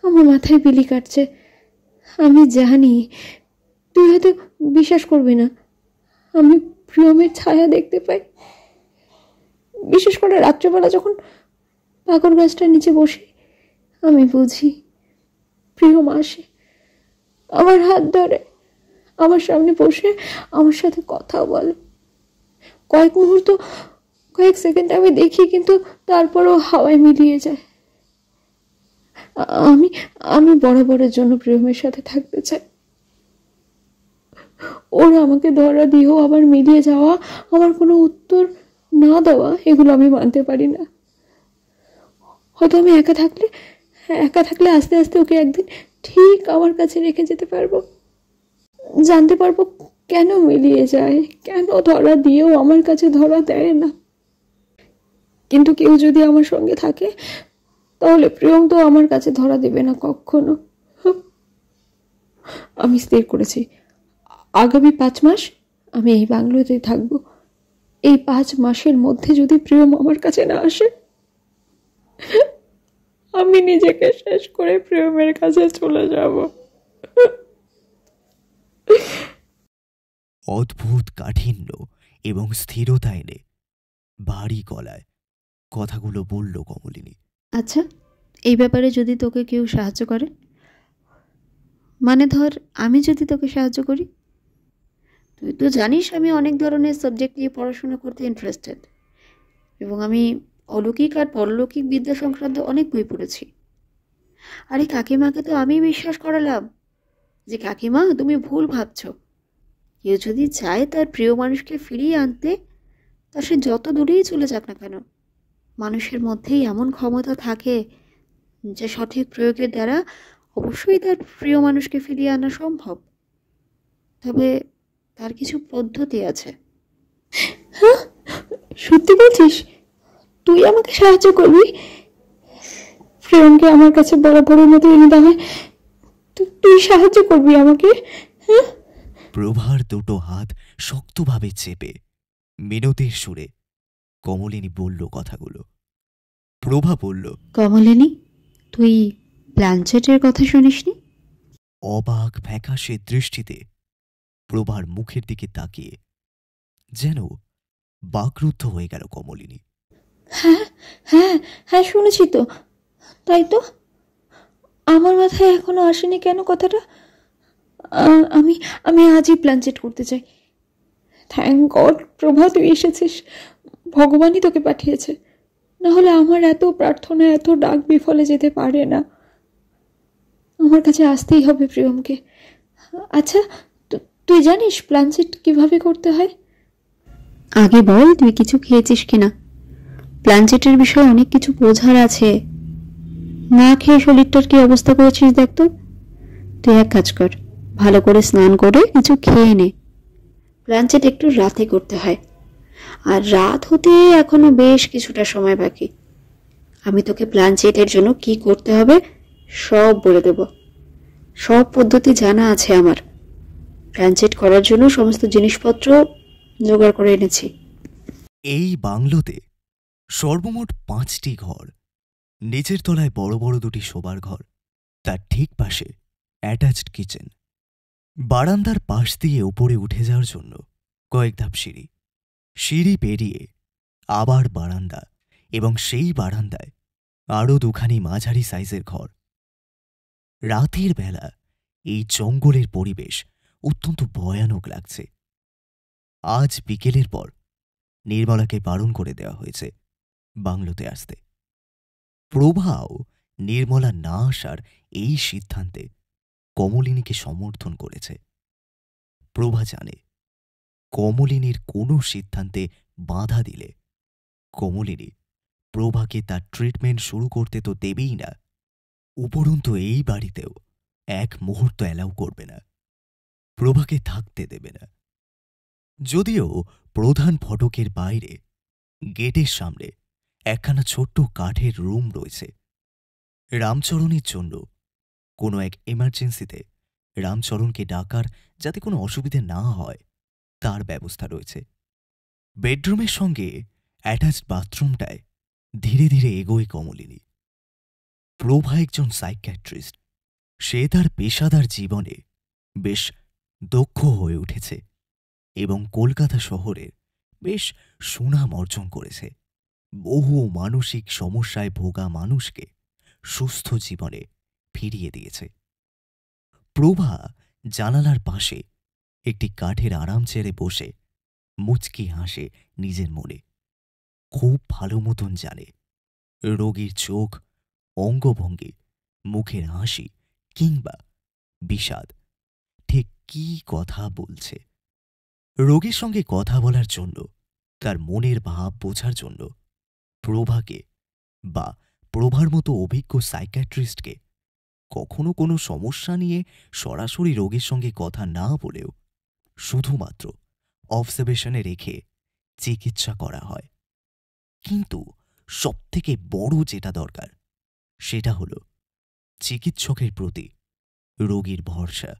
Speaker 2: আমার মাথায় বিলি কাটছে। আমি জানি তুই হয়তো বিশ্বাস করবি না, আমি প্রিয়মের ছায়া দেখতে পাই। বিশেষ করে রাত্রেবেলা যখন পাকড় গাছটার নিচে বসি, আমি বুঝি প্রিয়ম আসে, আমার হাত ধরে, আমার সামনে বসে আমার সাথে কথা বলে। কয়েক মুহূর্ত, কয়েক সেকেন্ড আমি দেখি, কিন্তু তারপরও হাওয়ায় মিলিয়ে যায়। আমি আমি বরাবরের জন্য প্রিয়মের সাথে থাকতে চাই। ওর আমাকে ধরা দিয়েও আবার মিলিয়ে যাওয়া, আমার কোনো উত্তর না দেওয়া, এগুলো আমি মানতে পারি না। হয়তো আমি একা থাকলে আস্তে আস্তে ওকে একদিন ঠিক আমার কাছে রেখে যেতে পারবো, জানতে পারবো কেন মিলিয়ে যায়, কেন ধরা দিয়েও আমার কাছে ধরা দেয় না। কিন্তু কেউ যদি আমার সঙ্গে থাকে, তাহলে প্রিয়ম তো আমার কাছে ধরা দেবে না কখনো। আমি স্থির করেছি, আগামী 5 মাস আমি এই বাংলোতেই থাকবো। এই 5 মাসের মধ্যে যদি প্রিয়ম আমার কাছে না আসে, আমি নিজেকে শেষ করে প্রিয়মের কাছে চলে যাব।
Speaker 1: অদ্ভুত কাঠিন্য এবং স্থিরতা এনে ভারী গলায় কথাগুলো বলল কমলিনী।
Speaker 2: আচ্ছা, এই ব্যাপারে যদি তোকে কেউ সাহায্য করে, মানে ধর আমি যদি তোকে সাহায্য করি, তুই তো জানিস আমি অনেক ধরনের সাবজেক্ট নিয়ে পড়াশোনা করতে ইন্টারেস্টেড, এবং আমি অলৌকিক আর পরলৌকিক বিদ্যা সংক্রান্ত অনেক বই পড়েছি। আরে কাকিমাকে তো আমি বিশ্বাস করালাম যে কাকিমা তুমি ভুল ভাবছো। কেউ যদি চায় তার প্রিয় মানুষকে ফিরিয়ে আনতে, তা সে যত দূরেই চলে যাক না কেন, মানুষের মধ্যেই এমন ক্ষমতা থাকে যে সঠিক প্রয়োগের দ্বারা অবশ্যই তার প্রিয় মানুষকে ফিরিয়ে আনা সম্ভব। তবে তার কিছু পদ্ধতি আছে। হ্যাঁ, সত্যি বলছিস? তুই আমাকে সাহায্য করবি প্রিয়মকে আমার কাছে বরাবরের মতো এনে দেওয়ায়? তুই সাহায্য করবি আমাকে? হ্যাঁ।
Speaker 1: প্রভার দুটো হাত শক্তভাবে চেপে মিনতির সুরে কমলিনী বলল কথাগুলো। প্রভা বলল,
Speaker 2: কমলিনী, তুই ব্ল্যাঞ্চেটের কথা শুনিসনি?
Speaker 1: অবাক ফ্যাকাশে দৃষ্টিতে প্রভার মুখের দিকে তাকিয়ে যেন বাকরুদ্ধ হয়ে গেল কমলিনী।
Speaker 2: হ্যাঁ হ্যাঁ হ্যাঁ, শুনেছি তো। তাই তো, আমার মাথায় এখনো আসেনি কেন কথাটা। আমি আমি আজই ব্ল্যাঞ্চেট করতে চাই। থ্যাংক গড প্রভা, তুই এসেছিস। ভগবানই তোকে পাঠিয়েছে, না হলে আমার এত প্রার্থনা, এত ডাক বিফলে যেতে পারে না। আমার কাছে আসতেই হবে প্রিয়মকে। আচ্ছা, তুই জানিস ব্ল্যাঞ্চেট কিভাবে করতে হয়? আগে বল, তুই কিছু খেয়েছিস কিনা? ব্ল্যাঞ্চেটের বিষয়ে অনেক কিছু বোঝার আছে। না খেয়ে শরীরটার কি অবস্থা করেছিস দেখ তো। তুই এক কাজ কর, ভালো করে স্নান করে কিছু খেয়ে নে। ব্ল্যাঞ্চেট একটু রাতে করতে হয়, আর রাত হতে এখনো বেশ কিছুটা সময় বাকি। আমি তোকে ব্ল্যাঞ্চেটের জন্য কি করতে হবে সব বলে দেব। সব পদ্ধতি জানা আছে আমার। ব্ল্যাঞ্চেট করার জন্য সমস্ত জিনিসপত্র জোগাড় করে এনেছি।
Speaker 1: এই বাংলোতে সর্বমোট 5টি ঘর। নিচের তলায় বড় বড় 2টি শোবার ঘর, তার ঠিক পাশে অ্যাটাচড কিচেন। বারান্দার পাশ দিয়ে উপরে উঠে যাওয়ার জন্য কয়েক ধাপ সিঁড়ি। সিঁড়ি পেরিয়ে আবার বারান্দা, এবং সেই বারান্দায় আরও 2খানি মাঝারি সাইজের ঘর। রাতের বেলা এই জঙ্গলের পরিবেশ অত্যন্ত ভয়ানক লাগছে। আজ বিকেলের পর নির্মলাকে বারণ করে দেওয়া হয়েছে বাংলোতে আসতে। প্রভাও নির্মলা না আসার এই সিদ্ধান্তে কমলিনীকে সমর্থন করেছে। প্রভা জানে কমলিনীর কোনো সিদ্ধান্তে বাধা দিলে কমলিনী প্রভাকে তার ট্রিটমেন্ট শুরু করতে তো দেবেই না, উপরন্তু এই বাড়িতেও এক মুহূর্ত অ্যালাউ করবে না, প্রভাকে থাকতে দেবে না। যদিও প্রধান ফটকের বাইরে গেটের সামনে একখানা ছোট্ট কাঠের রুম রয়েছে। রামচরণের জন্য কোনো এক এমার্জেন্সিতে রামচরণকে ডাকার যাতে কোনো অসুবিধে না হয় তার ব্যবস্থা রয়েছে। বেডরুমের সঙ্গে অ্যাটাচড বাথরুমটায় ধীরে ধীরে এগোয় কমলিনী। প্রভা একজন সাইকিয়াট্রিস্ট। সে তার পেশাদার জীবনে বেশ দক্ষ হয়ে উঠেছে এবং কলকাতা শহরে বেশ সুনাম অর্জন করেছে। বহু মানসিক সমস্যায় ভোগা মানুষকে সুস্থ জীবনে ফিরিয়ে দিয়েছে। প্রভা জানালার পাশে একটি কাঠের আরাম চেয়ারে বসে মুচকি হাসে নিজের মনে। খুব ভালো মতন জানে রোগীর চোখ, অঙ্গভঙ্গি, মুখের হাসি কিংবা বিষাদ ঠিক কী কথা বলছে। রোগীর সঙ্গে কথা বলার জন্য, তার মনের ভাব বোঝার জন্য প্রভাকে বা প্রভার মতো অভিজ্ঞ সাইকিয়াট্রিস্টকে কখনো কোনো সমস্যা নিয়ে সরাসরি রোগীর সঙ্গে কথা না বলেও শুধুমাত্র অবজারভেশনে রেখে চিকিৎসা করা হয়। কিন্তু সবথেকে বড় যেটা দরকার সেটা হলো চিকিৎসকের প্রতি রোগীর ভরসা।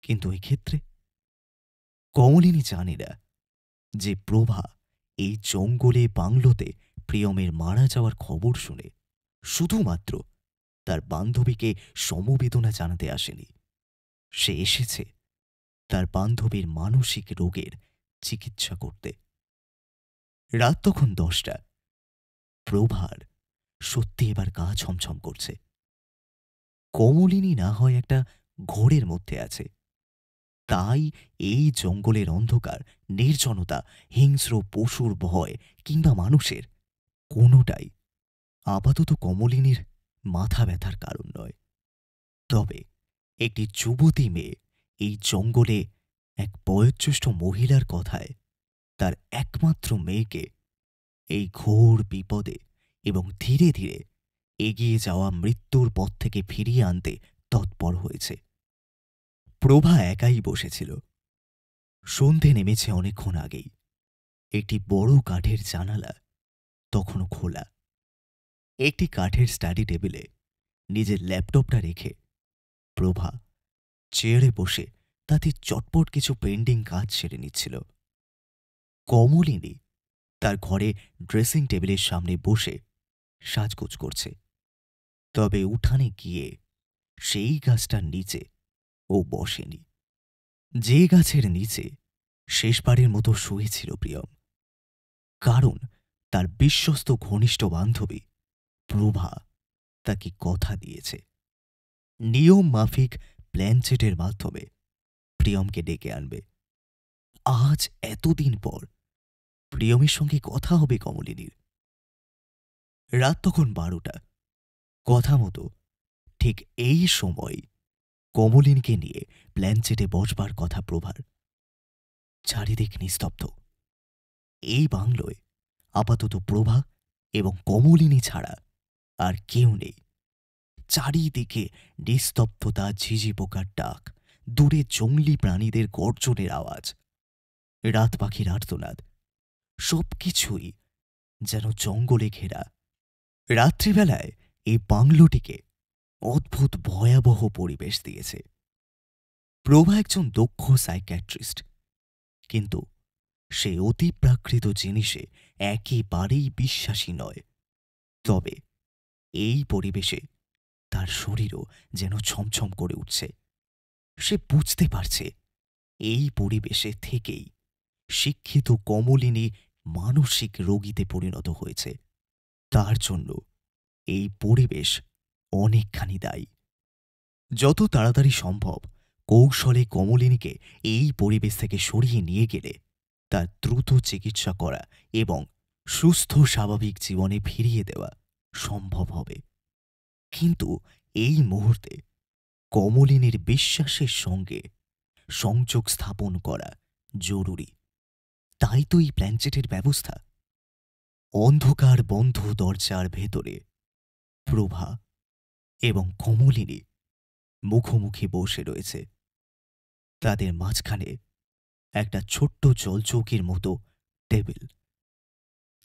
Speaker 1: কিন্তু এক্ষেত্রে কমলিনী জানে না যে প্রভা এই জঙ্গলে বাংলোতে প্রিয়মের মারা যাওয়ার খবর শুনে শুধুমাত্র তার বান্ধবীকে সমবেদনা জানাতে আসেনি। সে এসেছে তার বান্ধবীর মানসিক রোগের চিকিৎসা করতে। রাত তখন 10টা। প্রভার সত্যি এবার গা ছমছম করছে। কমলিনী না হয় একটা ঘোরের মধ্যে আছে, তাই এই জঙ্গলের অন্ধকার, নির্জনতা, হিংস্র পশুর ভয় কিংবা মানুষের কোনোটাই আপাতত কমলিনীর মাথা ব্যথার কারণ নয়। তবে একটি যুবতী মেয়ে এই জঙ্গলে এক বয়োজ্যেষ্ঠ মহিলার কথায় তার একমাত্র মেয়েকে এই ঘোর বিপদে এবং ধীরে ধীরে এগিয়ে যাওয়া মৃত্যুর পথ থেকে ফিরিয়ে আনতে তৎপর হয়েছে। প্রভা একাই বসেছিল। সন্ধে নেমেছে অনেকক্ষণ আগেই। একটি বড় কাঠের জানালা তখনও খোলা। একটি কাঠের স্টাডি টেবিলে নিজের ল্যাপটপটা রেখে প্রভা চেয়ারে বসে তাতে চটপট কিছু পেন্ডিং কাজ সেরে নিচ্ছিল। কমলিনী তার ঘরে ড্রেসিং টেবিলের সামনে বসে সাজগোজ করছে। তবে উঠানে গিয়ে সেই গাছটার নিচে ও বসেনি যে গাছের নিচে শেষবারের মতো শুয়েছিল প্রিয়ম। কারণ তার বিশ্বস্ত ঘনিষ্ঠ বান্ধবী প্রভা তাকে কথা দিয়েছে নিয়ম মাফিক প্ল্যানচেটের মাধ্যমে প্রিয়মকে ডেকে আনবে। আজ এতদিন পর প্রিয়মের সঙ্গে কথা হবে কমলিনীর। রাত তখন 12টা। কথা মতো ঠিক এই সময় কমলিনীকে নিয়ে প্ল্যানচেটে বসবার কথা প্রভার। চারিদিক নিস্তব্ধ। এই বাংলোয় আপাতত প্রভা এবং কমলিনী ছাড়া আর কেউ নেই। চারিদিকে নিস্তব্ধতা, ঝিঝি পোকার ডাক, দূরে জঙ্গলি প্রাণীদের গর্জনের আওয়াজ, রাত পাখির আর্তনাদ, সবকিছুই যেন জঙ্গলে ঘেরা। রাত্রিবেলায় এই বাংলোটিকে অদ্ভুত ভয়াবহ পরিবেশ দিয়েছে। প্রভা একজন দক্ষ সাইকিয়াট্রিস্ট, কিন্তু সে অতিপ্রাকৃত জিনিসে একেবারেই বিশ্বাসী নয়। তবে এই পরিবেশে তার শরীরও যেন ছমছম করে উঠছে। সে বুঝতে পারছে এই পরিবেশে থেকেই শিক্ষিত কমলিনী মানসিক রোগীতে পরিণত হয়েছে। তার জন্য এই পরিবেশ অনেকখানি দায়ী। যত তাড়াতাড়ি সম্ভব কৌশলে কমলিনীকে এই পরিবেশ থেকে সরিয়ে নিয়ে গেলে তার দ্রুত চিকিৎসা করা এবং সুস্থ স্বাভাবিক জীবনে ফিরিয়ে দেওয়া সম্ভব হবে। কিন্তু এই মুহূর্তে কমলিনীর বিশ্বাসের সঙ্গে সংযোগ স্থাপন করা জরুরি। তাই তো এই প্ল্যানচেটের ব্যবস্থা। অন্ধকার বন্ধ দরজার ভেতরে প্রভা এবং কমলিনী মুখোমুখি বসে রয়েছে। তাদের মাঝখানে একটা ছোট্ট জলচৌকির মতো টেবিল,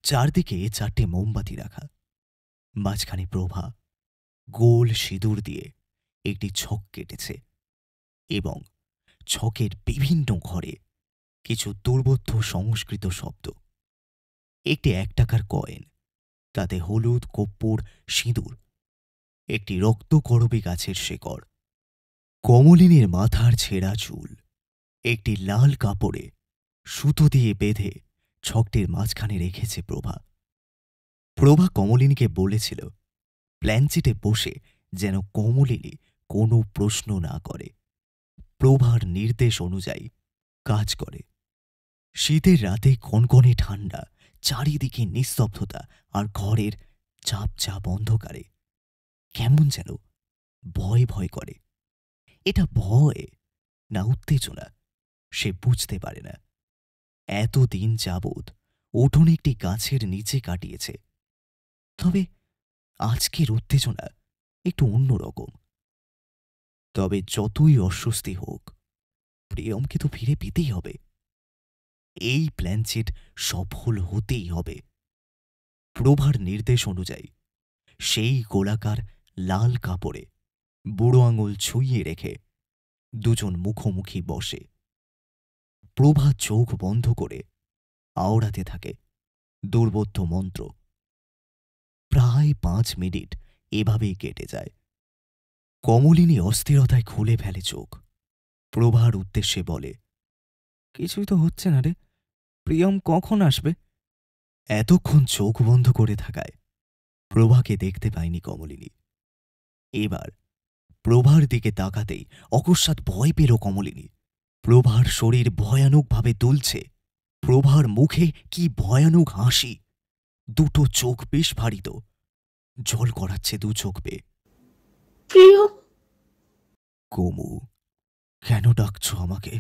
Speaker 1: চারদিকে 4টে মোমবাতি রাখা। মাঝখানে প্রভা গোল সিঁদুর দিয়ে একটি ছক কেটেছে এবং ছকের বিভিন্ন ঘরে কিছু দুর্বোধ্য সংস্কৃত শব্দ। একটি 1 টাকার কয়েন, তাতে হলুদ, কর্পূর, সিঁদুর, একটি রক্তকরবী গাছের শেকড়, কমলিনীর মাথার ছেঁড়া চুল একটি লাল কাপড়ে সুতো দিয়ে বেঁধে ছকটির মাঝখানে রেখেছে প্রভা। প্রভা কমলিনীকে বলেছিল প্ল্যানচেটে বসে যেন কমলিনী কোনো প্রশ্ন না করে। প্রভার নির্দেশ অনুযায়ী কাজ করে। শীতের রাতে কনকনে ঠান্ডা, চারিদিকে নিস্তব্ধতা, আর ঘরের চাপ চাপ অন্ধকারে কেমন যেন ভয় ভয় করে। এটা ভয় না উত্তেজনা সে বুঝতে পারে না। এতদিন যাবৎ উঠোনে একটি গাছের নিচে কাটিয়েছে, তবে আজকের উত্তেজনা একটু অন্যরকম। তবে যতই অস্বস্তি হোক, প্রিয়মকে তো ফিরে পেতেই হবে। এই প্ল্যানচিট সফল হতেই হবে। প্রভার নির্দেশ অনুযায়ী সেই গোলাকার লাল কাপড়ে বুড়ো আঙুল ছুঁয়ে রেখে দুজন মুখোমুখি বসে। প্রভা চোখ বন্ধ করে আওড়াতে থাকে দুর্বোধ্য মন্ত্র। প্রায় 5 মিনিট এভাবেই কেটে যায়। কমলিনী অস্থিরতায় খুলে ফেলে চোখ। প্রভার উদ্দেশ্যে বলে, কিছুই তো হচ্ছে না রে, প্রিয়ম কখন আসবে? এতক্ষণ চোখ বন্ধ করে থাকায় প্রভাকে দেখতে পায়নি কমলিনী। এবার প্রভার দিকে তাকাতেই অকস্মাৎ ভয় পেল কমলিনী। প্রভার শরীর ভয়ানকভাবে দুলছে। প্রভার মুখে কি ভয়ানক হাসি! দুটো চোখ বিস্ফারিত, জল গড়াচ্ছে দু চোখ বেয়ে।
Speaker 2: প্রিয়ম,
Speaker 1: কমু, কেন ডাকছো আমাকে?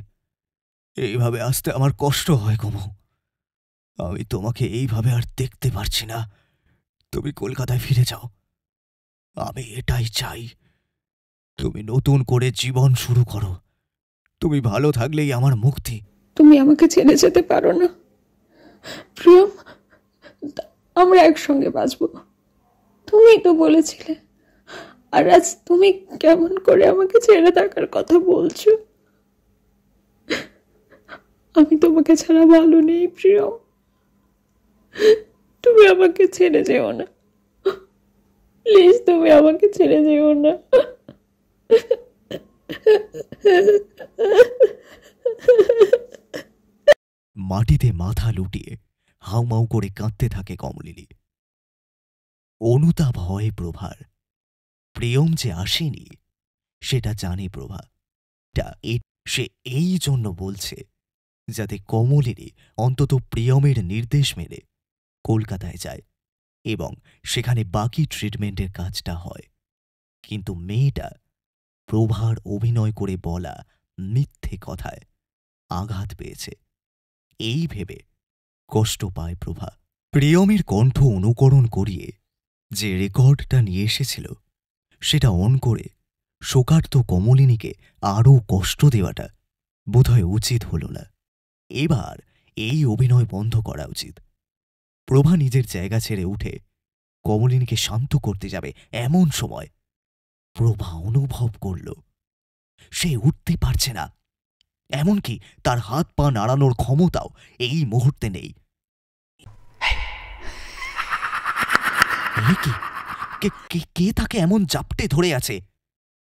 Speaker 1: এইভাবে আসতে আমার কষ্ট হয় কমু। আমি তোমাকে এইভাবে আর দেখতে পারছি না। তুমি কলকাতায় ফিরে যাও। আমি এটাই চাই। তুমি নতুন করে জীবন শুরু করো। তুমি ভালো থাকলেই আমার মুক্তি।
Speaker 4: তুমি আমাকে ছেড়ে যেতে পারো না প্রিয়ম, আমরা একসঙ্গে বাঁচবো, তুমি তো বলেছিলে। আর আজ তুমি কেমন করে আমাকে ছেড়ে থাকার কথা বলছো? আমি তোমাকে ছাড়া ভালো নেই প্রিয়ম, তুমি আমাকে ছেড়ে যেও না প্লিজ, তুমি আমাকে ছেড়ে যেও না।
Speaker 1: মাটিতে মাথা লুটিয়ে হাউমাউ করে কাঁদতে থাকে কমলিনী। অনুতাপ হয় প্রভার। প্রিয়ম যে আসেনি সেটা জানে প্রভা। সে এই জন্য বলছে যাতে কমলিনী অন্তত প্রিয়মের নির্দেশ মেনে কলকাতায় যায় এবং সেখানে বাকি ট্রিটমেন্টের কাজটা হয়। কিন্তু মেয়েটা প্রভার অভিনয় করে বলা মিথ্যে কথায় আঘাত পেয়েছে, এই ভেবে কষ্ট পায় প্রভা। প্রিয়মের কণ্ঠ অনুকরণ করিয়ে যে রেকর্ডটা নিয়ে এসেছিল সেটা অন করে শোকার্ত কমলিনীকে আরও কষ্ট দেওয়াটা বোধহয় উচিত হল না। এবার এই অভিনয় বন্ধ করা উচিত। প্রভা নিজের জায়গা ছেড়ে উঠে কমলিনীকে শান্ত করতে যাবে, এমন সময় প্রভা অনুভব করল সে উঠতে পারছে না। এমনকি তার হাত পা নাড়ানোর ক্ষমতাও এই মুহূর্তে নেই। কে তাকে এমন জাপটে ধরে আছে?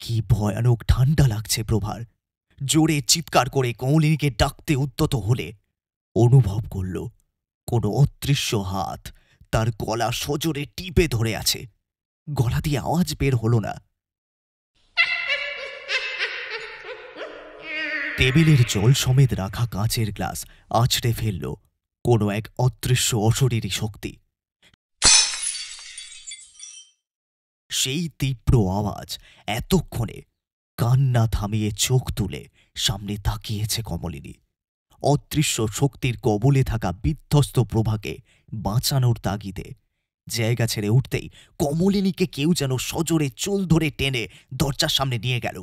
Speaker 1: কি ভয়ানক ঠান্ডা লাগছে প্রভার। জোরে চিৎকার করে কমলিনীকে ডাকতে উদ্যত হলে অনুভব করল কোনো অদৃশ্য হাত তার গলা সজোরে টিপে ধরে আছে। গলা দিয়ে আওয়াজ বের হল না। টেবিলের জল সমেত রাখা কাঁচের গ্লাস আছড়ে ফেলল কোনো এক অদৃশ্য অশরীরী শক্তি। সেই তীব্র আওয়াজ এতক্ষণে কান্না থামিয়ে চোখ তুলে সামনে তাকিয়েছে কমলিনী। অদৃশ্য শক্তির কবলে থাকা বিধ্বস্ত প্রভাকে বাঁচানোর তাগিদে জায়গা ছেড়ে উঠতেই কমলিনীকে কেউ যেন সজোরে চুল ধরে টেনে দরজার সামনে নিয়ে গেল।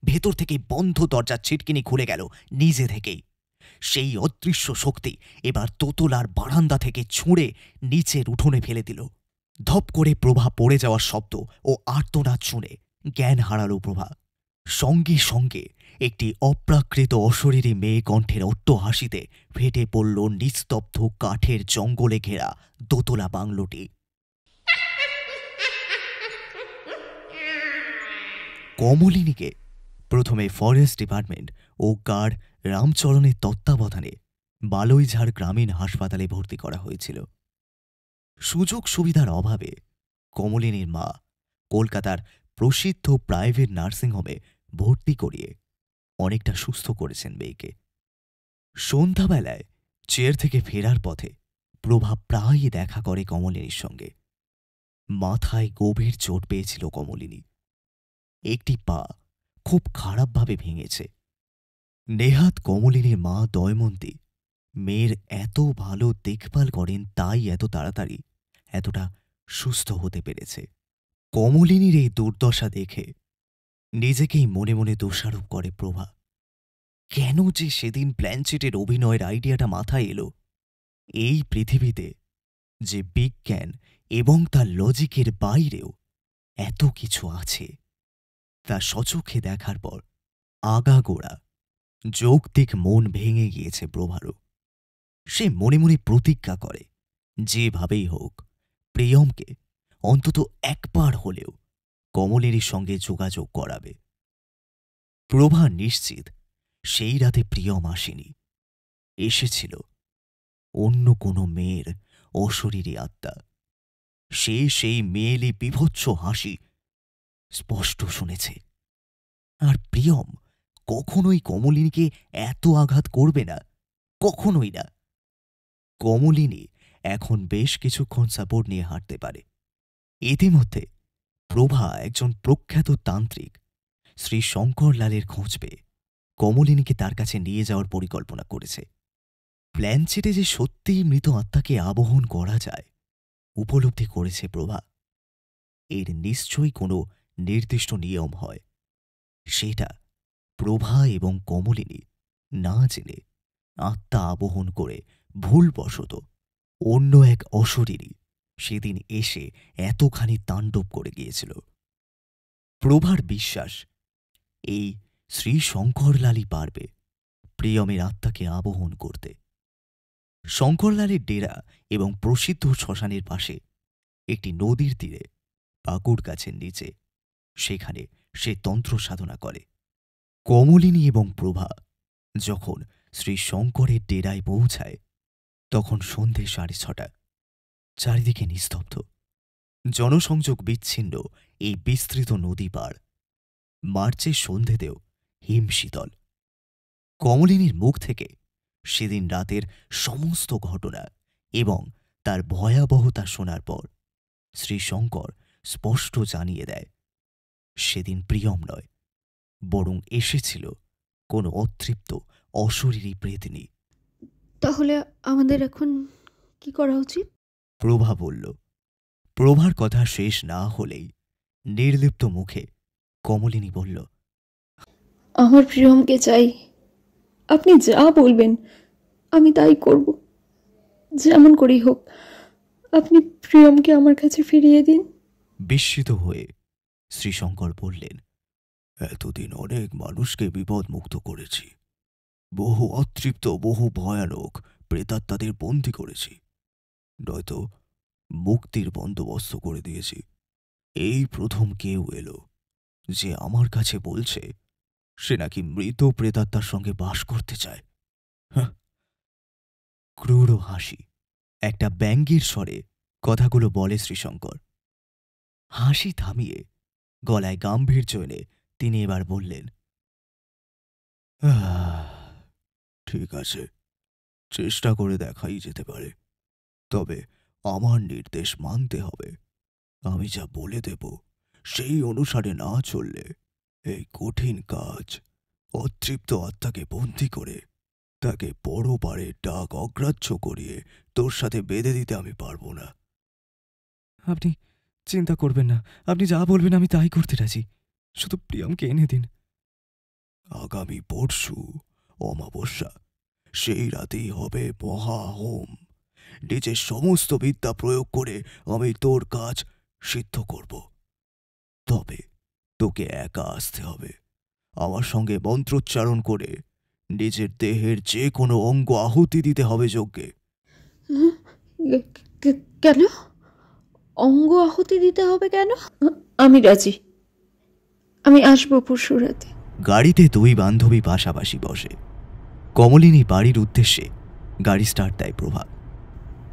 Speaker 1: ভেতর থেকে বন্ধ দরজার ছিটকিনি খুলে গেল নিজে থেকেই। সেই অদৃশ্য শক্তি এবার দোতলার বারান্দা থেকে ছুঁড়ে নিচের উঠোনে ফেলে দিল। ধপ করে প্রভা পড়ে যাওয়ার শব্দ ও আর্তনাদ শুনে জ্ঞান হারালো প্রভা। সঙ্গে সঙ্গে একটি অপ্রাকৃত অশরীরী মেয়ে কণ্ঠের অট্টহাসিতে ফেটে পড়ল নিস্তব্ধ কাঠের জঙ্গলে ঘেরা দোতলা বাংলোটি। কমলিনীকে প্রথমে ফরেস্ট ডিপার্টমেন্ট ও গার্ড রামচরণের তত্ত্বাবধানে বালুইঝাড় গ্রামীণ হাসপাতালে ভর্তি করা হয়েছিল। সুযোগ সুবিধার অভাবে কমলিনীর মা কলকাতার প্রসিদ্ধ প্রাইভেট নার্সিংহোমে ভর্তি করিয়ে অনেকটা সুস্থ করেছেন মেয়েকে। সন্ধ্যাবেলায় চেয়ার থেকে ফেরার পথে প্রভা প্রায়ই দেখা করে কমলিনীর সঙ্গে। মাথায় গভীর চোট পেয়েছিল কমলিনী। একটি পা খুব খারাপভাবে ভেঙেছে। নেহাত কমলিনীর মা দয়মন্তী মেয়ের এত ভালো দেখভাল করেন, তাই এত তাড়াতাড়ি এতটা সুস্থ হতে পেরেছে। কমলিনীর এই দুর্দশা দেখে নিজেকেই মনে মনে দোষারোপ করে প্রভা। কেন যে সেদিন ব্ল্যানচেটের অভিনয়ের আইডিয়াটা মাথায় এলো? এই পৃথিবীতে যে বিজ্ঞান এবং তার লজিকের বাইরেও এত কিছু আছে, তা সচক্ষে দেখার পর আগাগোড়া যৌক্তিক মন ভেঙে গিয়েছে প্রভারও। সে মনে মনে প্রতিজ্ঞা করে যেভাবেই হোক প্রিয়মকে অন্তত একবার হলেও কমলিনীর সঙ্গে যোগাযোগ করাবে। প্রভা নিশ্চিত সেই রাতে প্রিয়ম আসেনি, এসেছিল অন্য কোনো মেয়ের অশরীরী আত্মা। সে সেই মেয়েলি বিভৎস হাসি স্পষ্ট শুনেছে। আর প্রিয়ম কখনোই কমলিনীকে এত আঘাত করবে না, কখনোই না। কমলিনী এখন বেশ কিছুক্ষণ সাপোর্ট নিয়ে হাঁটতে পারে। ইতিমধ্যে প্রভা একজন প্রখ্যাত তান্ত্রিক শ্রী শঙ্করলালের খোঁজ পেয়ে কমলিনীকে তার কাছে নিয়ে যাওয়ার পরিকল্পনা করেছে। প্ল্যানচেটে যে সত্যিই মৃত আত্মাকে আবহন করা যায় উপলব্ধি করেছে প্রভা। এর নিশ্চয়ই কোনো নির্দিষ্ট নিয়ম হয়, সেটা প্রভা এবং কমলিনী না জেনে আত্মা আবহন করে ভুলবশত অন্য এক অশরীরী সেদিন এসে এতখানি তাণ্ডব করে গিয়েছিল। প্রভার বিশ্বাস এই শ্রী শঙ্করলালই পারবে প্রিয়মের আত্মাকে আবহন করতে। শঙ্করলালের ডেরা এবং প্রসিদ্ধ শ্মশানের পাশে একটি নদীর তীরে পাকুড় গাছের নিচে, সেখানে সে তন্ত্র সাধনা করে। কমলিনী এবং প্রভা যখন শ্রী শঙ্করের ডেরায় পৌঁছায় তখন সন্ধে 6:30। চারিদিকে নিস্তব্ধ, জনসংযোগ বিচ্ছিন্ন এই বিস্তৃত নদী পাড়। মার্চের সন্ধেতেও হিমশীতল। কমলিনীর মুখ থেকে সেদিন রাতের সমস্ত ঘটনা এবং তার ভয়াবহতা শোনার পর শ্রীশঙ্কর স্পষ্ট জানিয়ে দেয় সেদিন প্রিয়ম নয়, বরং এসেছিল কোনো অতৃপ্ত অশরীরী প্রেতনী।
Speaker 2: তাহলে আমাদের এখন কি করা উচিত?
Speaker 1: প্রভা বলল। প্রভার কথা শেষ না হলেই নির্লিপ্ত মুখে কমলিনী বলল,
Speaker 4: আমার প্রিয়মকে চাই। আপনি যা বলবেন আমি তাই করব। যেমন করেই হোক আপনি প্রিয়মকে আমার কাছে ফিরিয়ে দিন।
Speaker 1: বিস্মিত হয়ে শ্রীশঙ্কর বললেন, এতদিন অনেক মানুষকে বিপদ মুক্ত করেছি, বহু অতৃপ্ত বহু ভয়ানক প্রেতাত্মাদের বন্দী করেছি, নয়তো মুক্তির বন্দোবস্ত করে দিয়েছি। এই প্রথম কেউ এলো যে আমার কাছে বলছে সে নাকি মৃত প্রেতাত্মার সঙ্গে বাস করতে চায়। ক্রূর হাসি, একটা ব্যঙ্গের স্বরে কথাগুলো বলে শ্রীশঙ্কর। হাসি থামিয়ে গলায় গাম্ভীর্য এনে তিনি এবার বললেন, ঠিক আছে, চেষ্টা করে দেখাই যেতে পারে, তবে আমার নির্দেশ মানতে হবে। আমি যা বলে দেব সেই অনুসারে না চললে এই কঠিন কাজ, অতৃপ্ত আত্মাকে বন্দী করে তাকে পরপারে ডাক অগ্রাহ্য করিয়ে তোর সাথে বেঁধে দিতে আমি পারবো না। আপনি চিন্তা করবেন না, আপনি যা বলবেন আমি তাই করতে রাজি, শুধু প্রিয়মকে এনে দিন। আগামী পরশু অমাবস্যা, সেই রাতেই হবে মহাহোম। নিজের সমস্ত বিদ্যা প্রয়োগ করে আমি তোর কাজ সিদ্ধ করব। তবে তোকে একা আসতে হবে। আমার সঙ্গে মন্ত্রোচ্চারণ করে নিজের দেহের যে কোনো অঙ্গ আহুতি দিতে হবে যজ্ঞে।
Speaker 2: কেন অঙ্গ আহুতি দিতে হবে কেন?
Speaker 4: আমি রাজি, আমি আসবো পরশু রাতে।
Speaker 1: গাড়িতে দুই বান্ধবী পাশাপাশি বসে। কমলিনী বাড়ির উদ্দেশ্যে গাড়ি স্টার্ট দেয় প্রভা।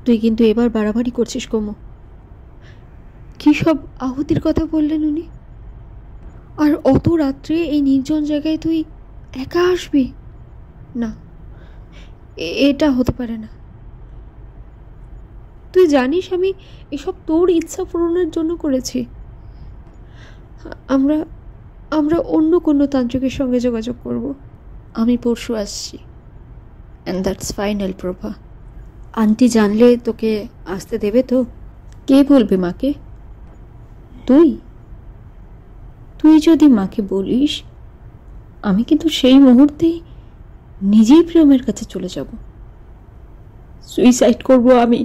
Speaker 2: তুই কিন্তু এবার বাড়াবাড়ি করছিস কমু। কি সব আহুতির কথা বললেন উনি? আর অত রাত্রে এই নির্জন জায়গায় তুই
Speaker 4: একা আসবি? না, এটা হতে পারে না। তুই জানিস আমি এসব তোর ইচ্ছা পূরণের জন্য করেছি। আমরা আমরা অন্য কোনো তান্ত্রিকের সঙ্গে যোগাযোগ করব। আমি পরশু আসছি, and that's final Prabha. Aunty জানলে তোকে আসতে দেবে তো? কে বলবে মাকে? তুই তুই যদি মাকে বলিস, আমি কিন্তু সেই মুহূর্তেই নিজেই প্রিয়মের কাছে চলে যাব, সুইসাইড করব আমি।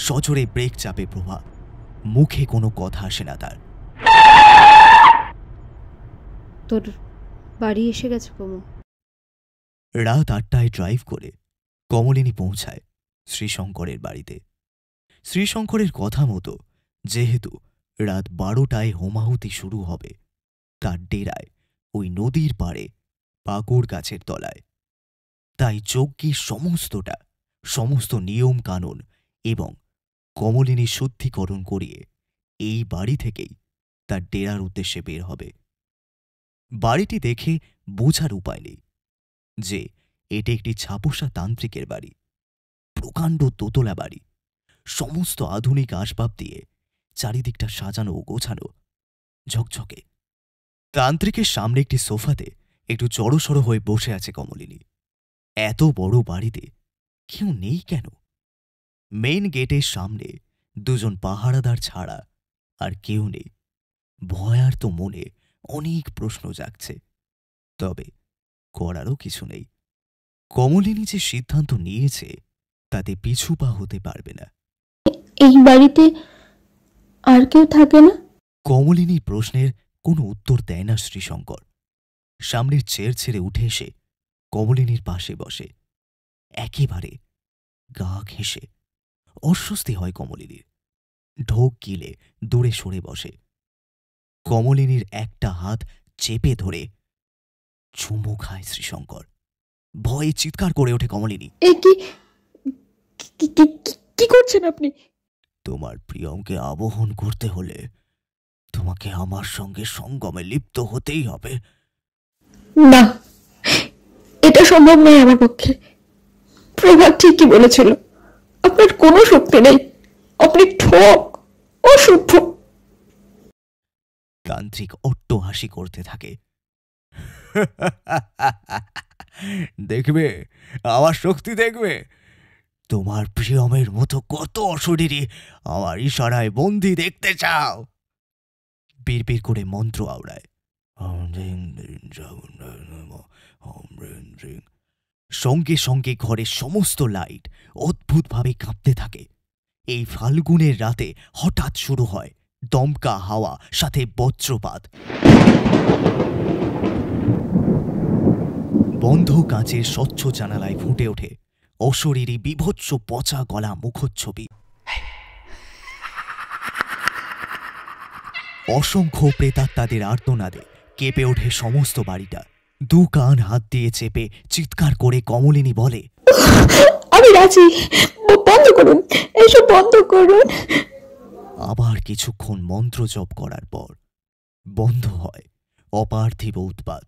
Speaker 1: সজোরে ব্রেক চাপে প্রভা। মুখে কোনো কথা আসে না তার।
Speaker 4: তোর বাড়ি এসে গেছে কমু।
Speaker 1: রাত 8টায় ড্রাইভ করে কমলিনী পৌঁছায় শ্রীশঙ্করের বাড়িতে। শ্রীশঙ্করের কথা মতো যেহেতু রাত 12টায় হোমাহুতি শুরু হবে, তার ডেরায় ওই নদীর পাড়ে পাকুড় গাছের তলায়। তাই যজ্ঞের সমস্ত নিয়ম কানুন এবং কমলিনীর শুদ্ধিকরণ করিয়ে এই বাড়ি থেকেই তার ডেরার উদ্দেশ্যে বের হবে। বাড়িটি দেখে বোঝার উপায় নেই যে এটি একটি ছাপোষা তান্ত্রিকের বাড়ি। প্রকাণ্ড দোতলা বাড়ি, সমস্ত আধুনিক আসবাব দিয়ে চারিদিকটা সাজানো ও গোছানো, ঝকঝকে। তান্ত্রিকের সামনে একটি সোফাতে একটু জড়সড় হয়ে বসে আছে কমলিনী। এত বড় বাড়িতে কেউ নেই কেন? মেইন গেটের সামনে দুজন পাহারাদার ছাড়া আর কেউ নেই। ভয়ার তো মনে অনেক প্রশ্ন জাগছে, তবে করারও কিছু নেই। কমলিনী যে সিদ্ধান্ত নিয়েছে তাতে পিছু পা হতে পারবে না।
Speaker 4: এই বাড়িতে আর কেউ থাকে না?
Speaker 1: কমলিনীর প্রশ্নের কোনো উত্তর দেয় না শ্রীশঙ্কর। সামনের চেয়ার ছেড়ে উঠে এসে কমলিনীর পাশে বসে। একেবারে গা ঘেঁষে অস্বস্তি হয় কমলিনীর। ঢোক গিলে দূরে সরে বসে। কমলিনীর একটা হাত চেপে ধরে চুমু খায় শ্রীশঙ্কর। ভয়ে চিৎকার করে ওঠে কমলিনী।
Speaker 4: এ কি কি করছেন আপনি?
Speaker 1: তোমার প্রিয়মকে আবহন করতে হলে তোমাকে আমার সঙ্গে সঙ্গমে লিপ্ত হতেই হবে।
Speaker 4: না, এটা সম্ভব নয় আমার পক্ষে। প্রভাত ঠিকই বলেছিল, আপনার কোনো শক্তি নেই, আপনি ঠক, অসভ্য।
Speaker 1: তান্ত্রিক অট্ট হাসি করতে থাকে। দেখবে আমার শক্তি, দেখবে তোমার প্রিয়মের মতো কত অশরীরী আমার ইশারায় বন্দি দেখতে চাও। বিড়বিড় করে মন্ত্র আওড়ায়। সঙ্গে সঙ্গে ঘরের সমস্ত লাইট অদ্ভুতভাবে কাঁপতে থাকে। এই ফাল্গুনের রাতে হঠাৎ শুরু হয় দমকা হাওয়া, সাথে বজ্রপাত। বন্ধ কাঁচের স্বচ্ছ জানালায় ফুটে ওঠে অশরীরী বিভৎস পচা গলা মুখচ্ছবি। অসংখ্য প্রেতাত্মাদের আর্তনাদে কেঁপে ওঠে সমস্ত বাড়িটা। দু কান হাত দিয়ে চেপে চিৎকার করে কমলিনী বলে,
Speaker 4: আমি রাজি, বন্ধ করুন, এসব বন্ধ করুন।
Speaker 1: আবার কিছুক্ষণ মন্ত্র জপ করার পর বন্ধ হয় অপার্থিব উৎপাত।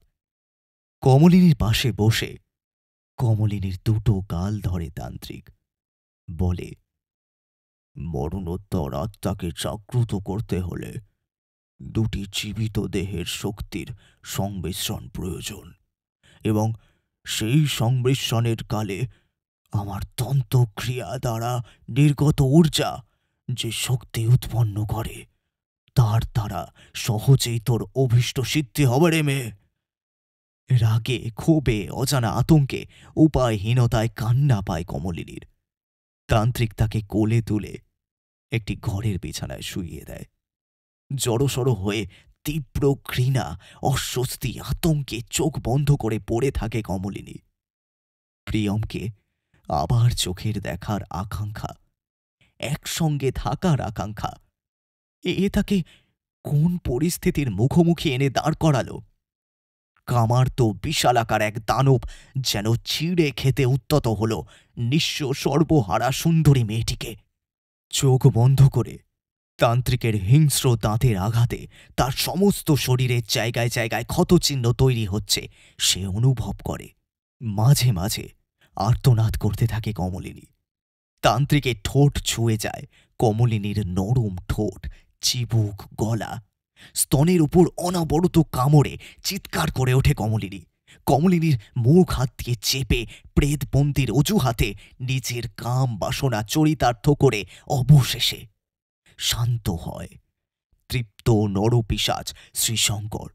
Speaker 1: কমলিনীর পাশে বসে কমলিনীর দুটো গাল ধরে তান্ত্রিক, বলে, মরণোত্তর আত্মাকে জাগ্রত করতে হলে দুটি জীবিত দেহের শক্তির সংমিশ্রণ প্রয়োজন, এবং সেই সংমিশ্রণের কালে আমার তন্ত্রক্রিয়া দ্বারা নির্গত ঊর্জা যে শক্তি উৎপন্ন করে, তার দ্বারা সহজেই তোর অভীষ্ট সিদ্ধি হবে রে মেয়ে। রাগে, ক্ষোভে, অজানা আতঙ্কে, উপায়হীনতায় কান্না পায় কমলিনীর। তান্ত্রিক তাকে কোলে তুলে একটি ঘরের বিছানায় শুইয়ে দেয়। জড়সড় হয়ে তীব্র ঘৃণা, অস্বস্তি, আতঙ্কে চোখ বন্ধ করে পড়ে থাকে কমলিনী। প্রিয়মকে আবার চোখের দেখার আকাঙ্ক্ষা, একসঙ্গে থাকার আকাঙ্ক্ষা, এ তাকে কোন পরিস্থিতির মুখোমুখি এনে দাঁড় করালো? কামার্ত বিশালাকার এক দানব যেন ছিঁড়ে খেতে উদ্যত হল নিঃস্ব সর্বহারা সুন্দরী মেয়েটিকে। চোখ বন্ধ করে তান্ত্রিকের হিংস্র দাঁতের আঘাতে তার সমস্ত শরীরের জায়গায় জায়গায় ক্ষতচিহ্ন তৈরি হচ্ছে সে অনুভব করে। মাঝে মাঝে আর্তনাদ করতে থাকে কমলিনী। তান্ত্রিকের ঠোঁট ছুঁয়ে যায় কমলিনীর নরম ঠোঁট, চিবুক, গলা। স্তনের উপর অনবরত কামড়ে চিৎকার করে ওঠে কমলিনী। কমলিনীর মুখ হাত দিয়ে চেপে প্রেতবন্দির অজুহাতে নিজের কাম বাসনা চরিতার্থ করে অবশেষে শান্ত হয় তৃপ্ত নরপিশাচ শ্রীশঙ্কর।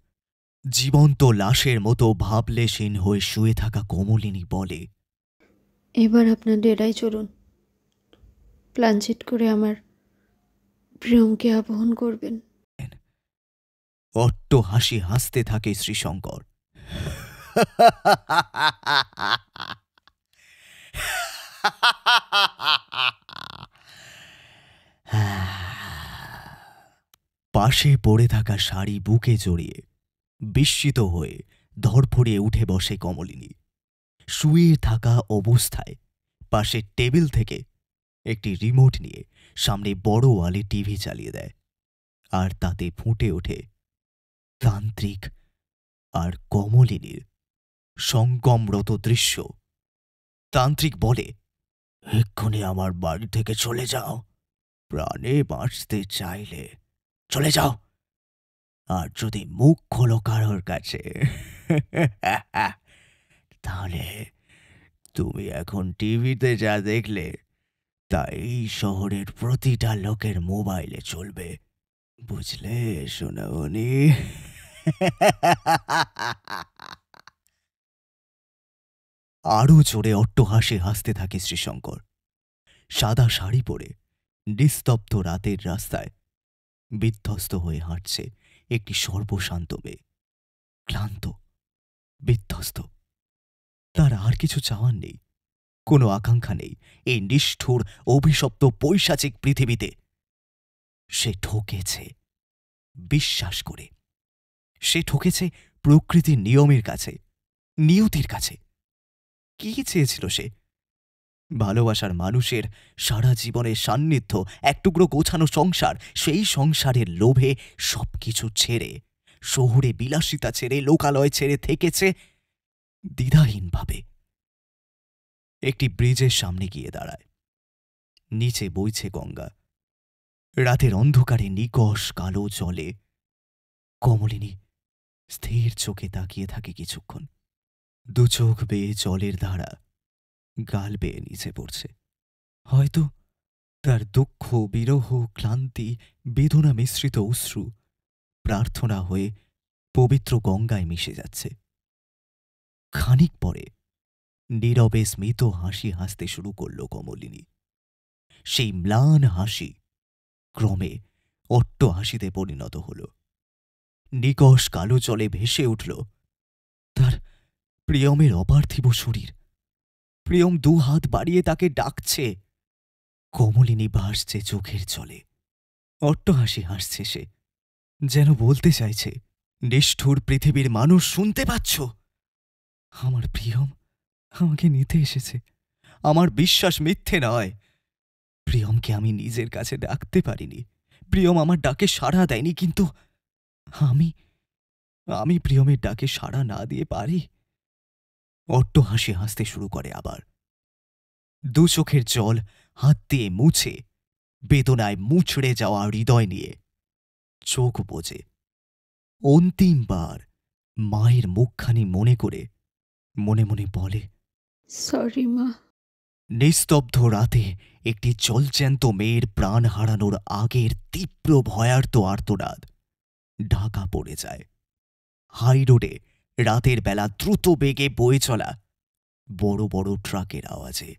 Speaker 1: জীবন্ত লাশের মতো ভাবলেশহীন হয়ে শুয়ে থাকা কমলিনী বলে,
Speaker 2: এবার আপনার ডেরায় চলুন, প্ল্যানচেট করে আমার প্রিয়মকে আবহন করবেন।
Speaker 1: অট্ট হাসি হাসতে থাকে শ্রীশঙ্কর। পাশে পড়ে থাকা শাড়ি বুকে জড়িয়ে বিস্মিত হয়ে ধরফড়িয়ে উঠে বসে কমলিনী। শুয়ে থাকা অবস্থায় পাশের টেবিল থেকে একটি রিমোট নিয়ে সামনে বড় ওয়ালে টিভি চালিয়ে দেয়, আর তাতে ফুটে ওঠে তান্ত্রিক আর কমলিনীর সঙ্গমরত দৃশ্য। তান্ত্রিক বলে, এক্ষুনি আমার বাড়ি থেকে চলে যাও, প্রাণে বাঁচতে চাইলে চলে যাও, আর যদি মুখ খোলো কারোর কাছে তাহলে তুমি এখন টিভিতে যা দেখলে তা এই শহরের প্রতিটা লোকের মোবাইলে চলবে, বুঝলে সোনামণি? আরও জোরে অট্টহাসি হাসতে থাকে শ্রীশঙ্কর। সাদা শাড়ি পরে নিস্তব্ধ রাতের রাস্তায় বিধ্বস্ত হয়ে হাঁটছে একটি সর্বশান্ত মেয়ে। ক্লান্ত, বিধ্বস্ত, তার আর কিছু চাওয়ার নেই, কোনো আকাঙ্ক্ষা নেই এই নিষ্ঠুর অভিশপ্ত পৈশাচিক পৃথিবীতে। সে ঠকেছে বিশ্বাস করে, সে ঠকেছে প্রকৃতির নিয়মের কাছে, নিয়তির কাছে। কি চেয়েছিল সে? ভালোবাসার মানুষের সারা জীবনের সান্নিধ্য, এক টুকরো গোছানো সংসার। সেই সংসারের লোভে সবকিছু ছেড়ে, শহুরে বিলাসিতা ছেড়ে, লোকালয় ছেড়ে থেকেছে দ্বিধাহীনভাবে। একটি ব্রিজের সামনে গিয়ে দাঁড়ায়। নিচে বইছে গঙ্গা। রাতের অন্ধকারে নিকষ কালো জলে কমলিনী স্থির চোখে তাকিয়ে থাকে কিছুক্ষণ। দু চোখ বেয়ে জলের ধারা গাল বেয়ে নিচে পড়ছে। হয়তো তার দুঃখ, বিরহ, ক্লান্তি, বেদনা মিশ্রিত অশ্রু প্রার্থনা হয়ে পবিত্র গঙ্গায় মিশে যাচ্ছে। খানিক পরে নীরবে স্মিত হাসি হাসতে শুরু করল কমলিনী। সেই ম্লান হাসি ক্রমে অট্ট হাসিতে পরিণত হল। নিকষ কালো জলে ভেসে উঠল তার প্রিয়মের অপার্থিব শরীর। প্রিয়ম দু হাত বাড়িয়ে তাকে ডাকছে। কমলিনী ভাসছে চোখের জলে। অট্টহাসি হাসছে সে, যেন বলতে চাইছে, নিষ্ঠুর পৃথিবীর মানুষ, শুনতে পাচ্ছ? আমার প্রিয়ম আমাকে নিতে এসেছে। আমার বিশ্বাস মিথ্যে নয়। প্রিয়মকে আমি নিজের কাছে ডাকতে পারিনি, প্রিয়ম আমার ডাকে সাড়া দেয়নি, কিন্তু আমি প্রিয়মের ডাকে সাড়া না দিয়ে পারি? অট্টহাসি হাসতে শুরু করে আবার। দু চোখের জল হাত দিয়ে মুছে বেদনায় মুচড়ে যাওয়া হৃদয় নিয়ে চোখ বোঝে। অন্তিমবার মায়ের মুখখানি মনে করে মনে মনে বলে,
Speaker 2: সরি মা।
Speaker 1: নিস্তব্ধ রাতে একটি জলজ্যান্ত মেয়ের প্রাণ হারানোর আগের তীব্র ভয়ার্ত আর্তনাদ ঢাকা পড়ে যায়। হাই রোডে রাতের বেলা দ্রুত বেগে বয়ে চলা বড় বড় ট্রাকের আওয়াজে।